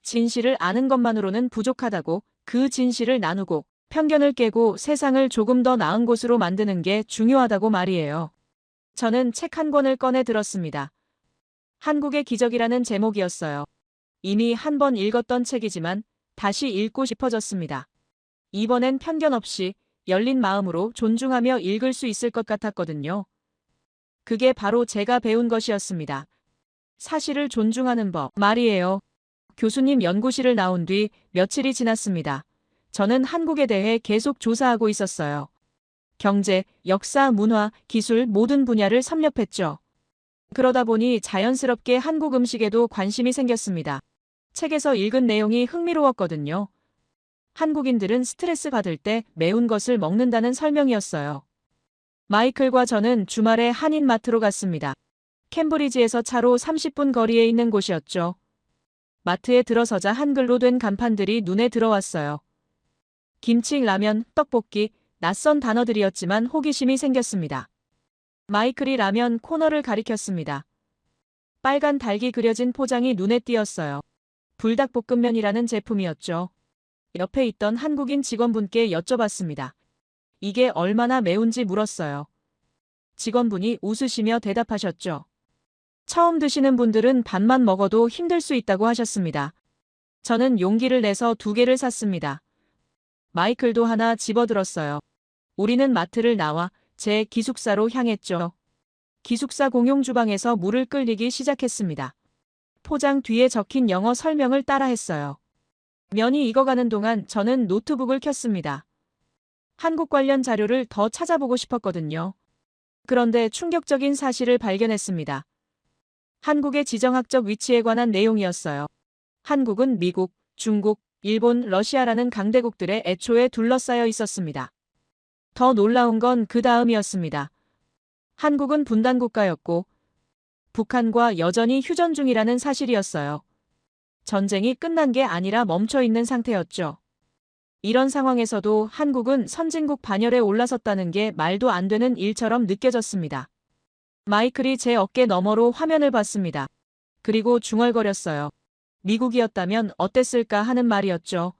진실을 아는 것만으로는 부족하다고, 그 진실을 나누고 편견을 깨고 세상을 조금 더 나은 곳으로 만드는 게 중요하다고 말이에요. 저는 책 한 권을 꺼내 들었습니다. 한국의 기적이라는 제목이었어요. 이미 한 번 읽었던 책이지만 다시 읽고 싶어졌습니다. 이번엔 편견 없이 열린 마음으로 존중하며 읽을 수 있을 것 같았거든요. 그게 바로 제가 배운 것이었습니다. 사실을 존중하는 법 말이에요. 교수님 연구실을 나온 뒤 며칠이 지났습니다. 저는 한국에 대해 계속 조사하고 있었어요. 경제, 역사, 문화, 기술 모든 분야를 섭렵했죠. 그러다 보니 자연스럽게 한국 음식에도 관심이 생겼습니다. 책에서 읽은 내용이 흥미로웠거든요. 한국인들은 스트레스 받을 때 매운 것을 먹는다는 설명이었어요. 마이클과 저는 주말에 한인마트로 갔습니다. 캠브리지에서 차로 30분 거리에 있는 곳이었죠. 마트에 들어서자 한글로 된 간판들이 눈에 들어왔어요. 김치, 라면, 떡볶이, 낯선 단어들이었지만 호기심이 생겼습니다. 마이클이 라면 코너를 가리켰습니다. 빨간 닭이 그려진 포장이 눈에 띄었어요. 불닭볶음면이라는 제품이었죠. 옆에 있던 한국인 직원분께 여쭤봤습니다. 이게 얼마나 매운지 물었어요. 직원분이 웃으시며 대답하셨죠. 처음 드시는 분들은 반만 먹어도 힘들 수 있다고 하셨습니다. 저는 용기를 내서 2개를 샀습니다. 마이클도 하나 집어들었어요. 우리는 마트를 나와 제 기숙사로 향했죠. 기숙사 공용 주방에서 물을 끓이기 시작했습니다. 포장 뒤에 적힌 영어 설명을 따라했어요. 면이 익어가는 동안 저는 노트북을 켰습니다. 한국 관련 자료를 더 찾아보고 싶었거든요. 그런데 충격적인 사실을 발견했습니다. 한국의 지정학적 위치에 관한 내용이었어요. 한국은 미국, 중국, 일본, 러시아라는 강대국들의 애초에 둘러싸여 있었습니다. 더 놀라운 건 그 다음이었습니다. 한국은 분단국가였고 북한과 여전히 휴전 중이라는 사실이었어요. 전쟁이 끝난 게 아니라 멈춰 있는 상태였죠. 이런 상황에서도 한국은 선진국 반열에 올라섰다는 게 말도 안 되는 일처럼 느껴졌습니다. 마이클이 제 어깨 너머로 화면을 봤습니다. 그리고 중얼거렸어요. 미국이었다면 어땠을까 하는 말이었죠.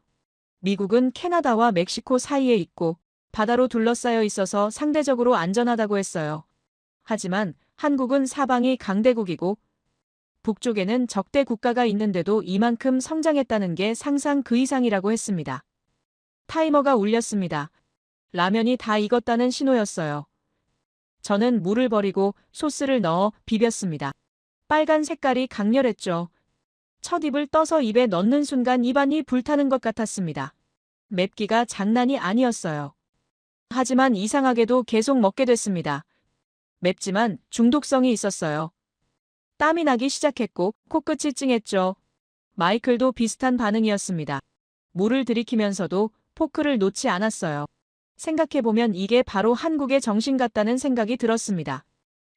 미국은 캐나다와 멕시코 사이에 있고 바다로 둘러싸여 있어서 상대적으로 안전하다고 했어요. 하지만 한국은 사방이 강대국이고 북쪽에는 적대 국가가 있는데도 이만큼 성장했다는 게 상상 그 이상이라고 했습니다. 타이머가 울렸습니다. 라면이 다 익었다는 신호였어요. 저는 물을 버리고 소스를 넣어 비볐습니다. 빨간 색깔이 강렬했죠. 첫 입을 떠서 입에 넣는 순간 입안이 불타는 것 같았습니다. 맵기가 장난이 아니었어요. 하지만 이상하게도 계속 먹게 됐습니다. 맵지만 중독성이 있었어요. 땀이 나기 시작했고 코끝이 찡했죠. 마이클도 비슷한 반응이었습니다. 물을 들이키면서도 포크를 놓지 않았어요. 생각해보면 이게 바로 한국의 정신 같다는 생각이 들었습니다.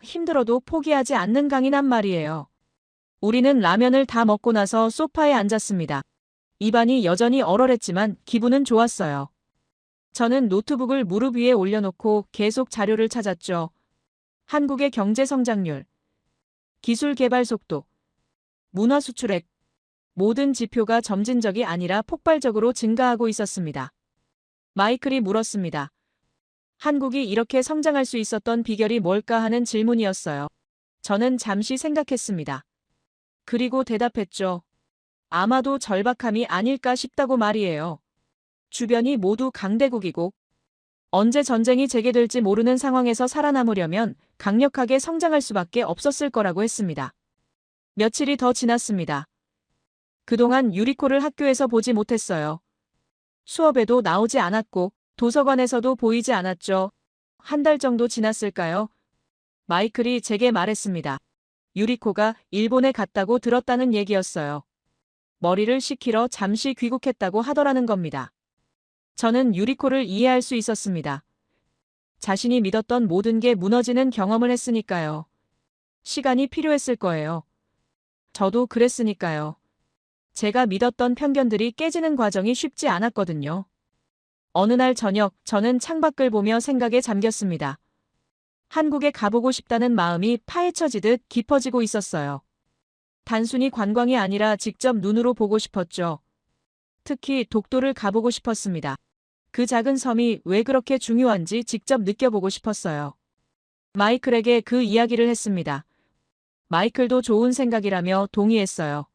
힘들어도 포기하지 않는 강인한 말이에요. 우리는 라면을 다 먹고 나서 소파에 앉았습니다. 입안이 여전히 얼얼했지만 기분은 좋았어요. 저는 노트북을 무릎 위에 올려놓고 계속 자료를 찾았죠. 한국의 경제 성장률, 기술 개발 속도, 문화 수출액, 모든 지표가 점진적이 아니라 폭발적으로 증가하고 있었습니다. 마이클이 물었습니다. 한국이 이렇게 성장할 수 있었던 비결이 뭘까 하는 질문이었어요. 저는 잠시 생각했습니다. 그리고 대답했죠. 아마도 절박함이 아닐까 싶다고 말이에요. 주변이 모두 강대국이고 언제 전쟁이 재개될지 모르는 상황에서 살아남으려면 강력하게 성장할 수밖에 없었을 거라고 했습니다. 며칠이 더 지났습니다. 그동안 유리코를 학교에서 보지 못했어요. 수업에도 나오지 않았고 도서관에서도 보이지 않았죠. 한 달 정도 지났을까요? 마이클이 제게 말했습니다. 유리코가 일본에 갔다고 들었다는 얘기였어요. 머리를 식히러 잠시 귀국했다고 하더라는 겁니다. 저는 유리코를 이해할 수 있었습니다. 자신이 믿었던 모든 게 무너지는 경험을 했으니까요. 시간이 필요했을 거예요. 저도 그랬으니까요. 제가 믿었던 편견들이 깨지는 과정이 쉽지 않았거든요. 어느 날 저녁, 저는 창밖을 보며 생각에 잠겼습니다. 한국에 가보고 싶다는 마음이 파헤쳐지듯 깊어지고 있었어요. 단순히 관광이 아니라 직접 눈으로 보고 싶었죠. 특히 독도를 가보고 싶었습니다. 그 작은 섬이 왜 그렇게 중요한지 직접 느껴보고 싶었어요. 마이클에게 그 이야기를 했습니다. 마이클도 좋은 생각이라며 동의했어요.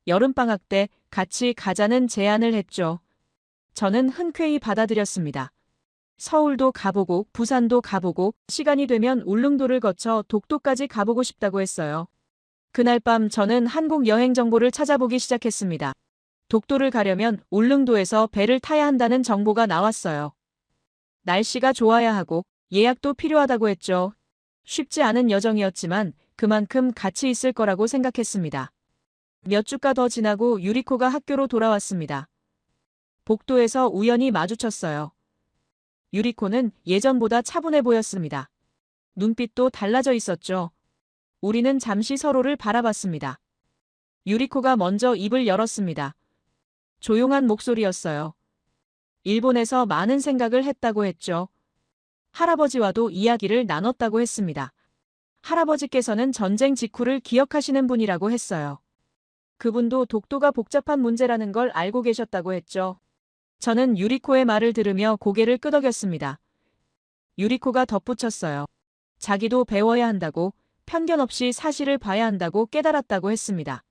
여름방학 때 같이 가자는 제안을 했죠. 저는 흔쾌히 받아들였습니다. 서울도 가보고 부산도 가보고 시간이 되면 울릉도를 거쳐 독도까지 가보고 싶다고 했어요. 그날 밤 저는 한국 여행 정보를 찾아보기 시작했습니다. 독도를 가려면 울릉도에서 배를 타야 한다는 정보가 나왔어요. 날씨가 좋아야 하고 예약도 필요하다고 했죠. 쉽지 않은 여정이었지만 그만큼 가치 있을 거라고 생각했습니다. 몇 주가 더 지나고 유리코가 학교로 돌아왔습니다. 복도에서 우연히 마주쳤어요. 유리코는 예전보다 차분해 보였습니다. 눈빛도 달라져 있었죠. 우리는 잠시 서로를 바라봤습니다. 유리코가 먼저 입을 열었습니다. 조용한 목소리였어요. 일본에서 많은 생각을 했다고 했죠. 할아버지와도 이야기를 나눴다고 했습니다. 할아버지께서는 전쟁 직후를 기억하시는 분이라고 했어요. 그분도 독도가 복잡한 문제라는 걸 알고 계셨다고 했죠. 저는 유리코의 말을 들으며 고개를 끄덕였습니다. 유리코가 덧붙였어요. 자기도 배워야 한다고, 편견 없이 사실을 봐야 한다고 깨달았다고 했습니다.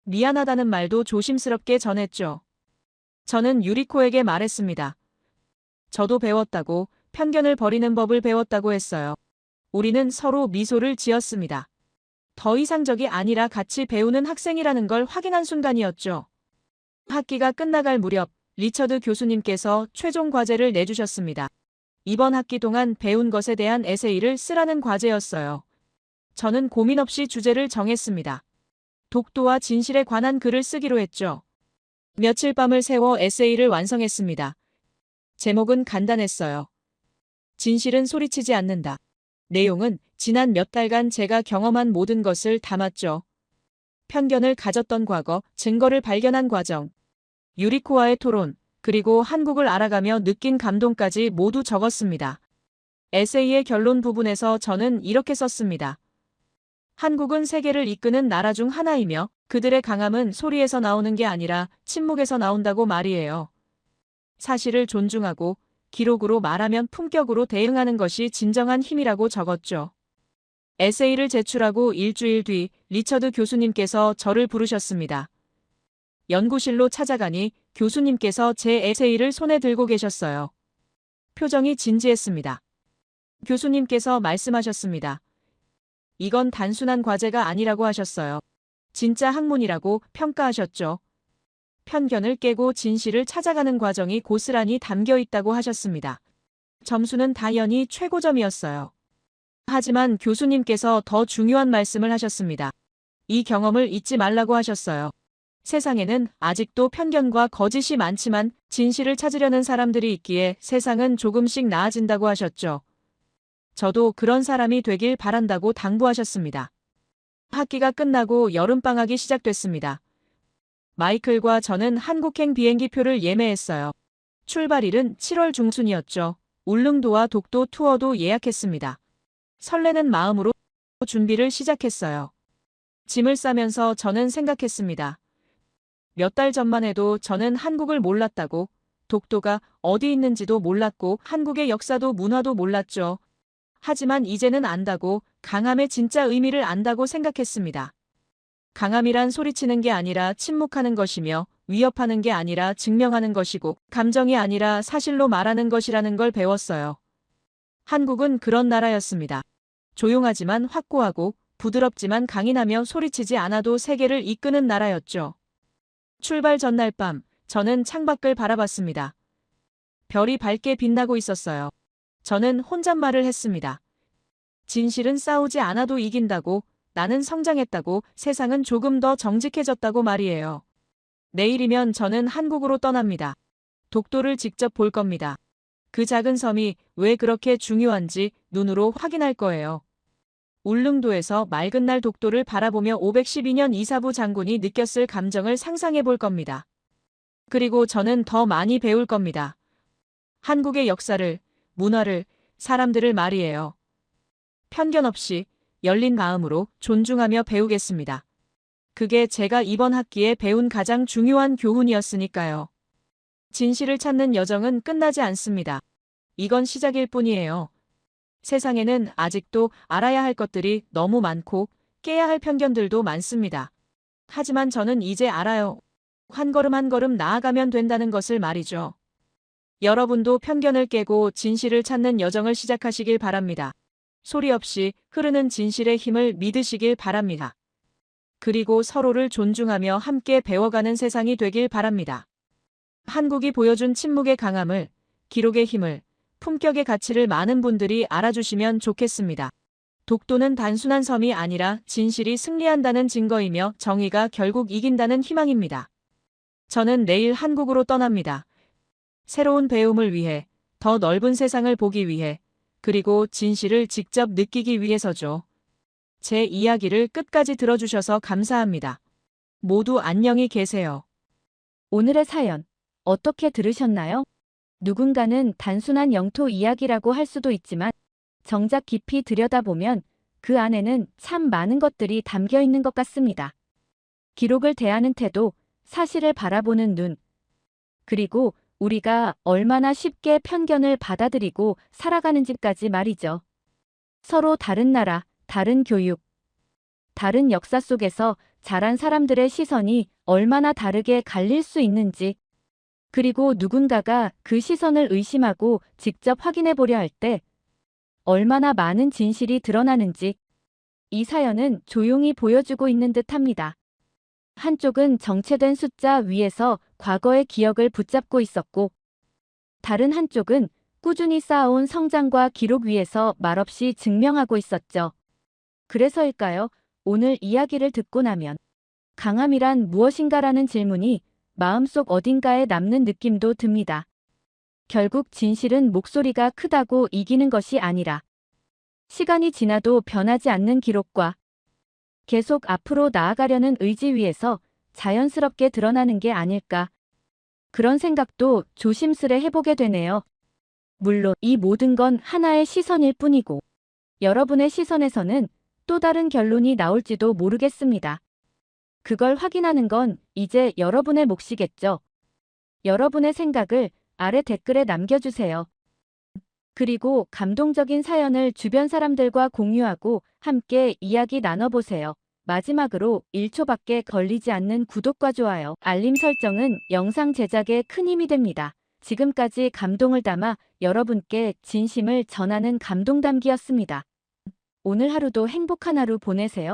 미안하다는 말도 조심스럽게 전했죠. 저는 유리코에게 말했습니다. 저도 배웠다고, 편견을 버리는 법을 배웠다고 했어요. 우리는 서로 미소를 지었습니다. 더 이상적이 아니라 같이 배우는 학생이라는 걸 확인한 순간이었죠. 학기가 끝나갈 무렵 리처드 교수님께서 최종 과제를 내주셨습니다. 이번 학기 동안 배운 것에 대한 에세이를 쓰라는 과제였어요. 저는 고민 없이 주제를 정했습니다. 독도와 진실에 관한 글을 쓰기로 했죠. 며칠 밤을 새워 에세이를 완성했습니다. 제목은 간단했어요. 진실은 소리치지 않는다. 내용은 지난 몇 달간 제가 경험한 모든 것을 담았죠. 편견을 가졌던 과거, 증거를 발견한 과정, 유리코와의 토론, 그리고 한국을 알아가며 느낀 감동까지 모두 적었습니다. 에세이의 결론 부분에서 저는 이렇게 썼습니다. 한국은 세계를 이끄는 나라 중 하나이며 그들의 강함은 소리에서 나오는 게 아니라 침묵에서 나온다고 말이에요. 사실을 존중하고 기록으로 말하면 품격으로 대응하는 것이 진정한 힘이라고 적었죠. 에세이를 제출하고 일주일 뒤 리처드 교수님께서 저를 부르셨습니다. 연구실로 찾아가니 교수님께서 제 에세이를 손에 들고 계셨어요. 표정이 진지했습니다. 교수님께서 말씀하셨습니다. 이건 단순한 과제가 아니라고 하셨어요. 진짜 학문이라고 평가하셨죠. 편견을 깨고 진실을 찾아가는 과정이 고스란히 담겨 있다고 하셨습니다. 점수는 당연히 최고점이었어요. 하지만 교수님께서 더 중요한 말씀을 하셨습니다. 이 경험을 잊지 말라고 하셨어요. 세상에는 아직도 편견과 거짓이 많지만 진실을 찾으려는 사람들이 있기에 세상은 조금씩 나아진다고 하셨죠. 저도 그런 사람이 되길 바란다고 당부하셨습니다. 학기가 끝나고 여름방학이 시작됐습니다. 마이클과 저는 한국행 비행기표를 예매했어요. 출발일은 7월 중순이었죠. 울릉도와 독도 투어도 예약했습니다. 설레는 마음으로 준비를 시작했어요. 짐을 싸면서 저는 생각했습니다. 몇 달 전만 해도 저는 한국을 몰랐다고, 독도가 어디 있는지도 몰랐고 한국의 역사도 문화도 몰랐죠. 하지만 이제는 안다고, 강함의 진짜 의미를 안다고 생각했습니다. 강함이란 소리치는 게 아니라 침묵하는 것이며 위협하는 게 아니라 증명하는 것이고 감정이 아니라 사실로 말하는 것이라는 걸 배웠어요. 한국은 그런 나라였습니다. 조용하지만 확고하고 부드럽지만 강인하며 소리치지 않아도 세계를 이끄는 나라였죠. 출발 전날 밤 저는 창밖을 바라봤습니다. 별이 밝게 빛나고 있었어요. 저는 혼잣말을 했습니다. 진실은 싸우지 않아도 이긴다고, 나는 성장했다고, 세상은 조금 더 정직해졌다고 말이에요. 내일이면 저는 한국으로 떠납니다. 독도를 직접 볼 겁니다. 그 작은 섬이 왜 그렇게 중요한지 눈으로 확인할 거예요. 울릉도에서 맑은 날 독도를 바라보며 512년 이사부 장군이 느꼈을 감정을 상상해 볼 겁니다. 그리고 저는 더 많이 배울 겁니다. 한국의 역사를, 문화를, 사람들을 말이에요. 편견 없이 열린 마음으로 존중하며 배우겠습니다. 그게 제가 이번 학기에 배운 가장 중요한 교훈이었으니까요. 진실을 찾는 여정은 끝나지 않습니다. 이건 시작일 뿐이에요. 세상에는 아직도 알아야 할 것들이 너무 많고 깨야 할 편견들도 많습니다. 하지만 저는 이제 알아요. 한 걸음 한 걸음 나아가면 된다는 것을 말이죠. 여러분도 편견을 깨고 진실을 찾는 여정을 시작하시길 바랍니다. 소리 없이 흐르는 진실의 힘을 믿으시길 바랍니다. 그리고 서로를 존중하며 함께 배워가는 세상이 되길 바랍니다. 한국이 보여준 침묵의 강함을, 기록의 힘을, 품격의 가치를 많은 분들이 알아주시면 좋겠습니다. 독도는 단순한 섬이 아니라 진실이 승리한다는 증거이며 정의가 결국 이긴다는 희망입니다. 저는 내일 한국으로 떠납니다. 새로운 배움을 위해, 더 넓은 세상을 보기 위해, 그리고 진실을 직접 느끼기 위해서죠. 제 이야기를 끝까지 들어주셔서 감사합니다. 모두 안녕히 계세요. 오늘의 사연 어떻게 들으셨나요? 누군가는 단순한 영토 이야기라고 할 수도 있지만 정작 깊이 들여다보면 그 안에는 참 많은 것들이 담겨 있는 것 같습니다. 기록을 대하는 태도, 사실을 바라보는 눈, 그리고 우리가 얼마나 쉽게 편견을 받아들이고 살아가는지까지 말이죠. 서로 다른 나라, 다른 교육, 다른 역사 속에서 자란 사람들의 시선이 얼마나 다르게 갈릴 수 있는지, 그리고 누군가가 그 시선을 의심하고 직접 확인해 보려 할 때 얼마나 많은 진실이 드러나는지 이 사연은 조용히 보여주고 있는 듯합니다. 한쪽은 정체된 숫자 위에서 과거의 기억을 붙잡고 있었고, 다른 한쪽은 꾸준히 쌓아온 성장과 기록 위에서 말없이 증명하고 있었죠. 그래서일까요? 오늘 이야기를 듣고 나면 강함이란 무엇인가라는 질문이 마음속 어딘가에 남는 느낌도 듭니다. 결국 진실은 목소리가 크다고 이기는 것이 아니라 시간이 지나도 변하지 않는 기록과 계속 앞으로 나아가려는 의지 위에서 자연스럽게 드러나는 게 아닐까. 그런 생각도 조심스레 해보게 되네요. 물론 이 모든 건 하나의 시선일 뿐이고 여러분의 시선에서는 또 다른 결론이 나올지도 모르겠습니다. 그걸 확인하는 건 이제 여러분의 몫이겠죠. 여러분의 생각을 아래 댓글에 남겨주세요. 그리고 감동적인 사연을 주변 사람들과 공유하고 함께 이야기 나눠보세요. 마지막으로 1초밖에 걸리지 않는 구독과 좋아요, 알림 설정은 영상 제작에 큰 힘이 됩니다. 지금까지 감동을 담아 여러분께 진심을 전하는 감동담기였습니다. 오늘 하루도 행복한 하루 보내세요.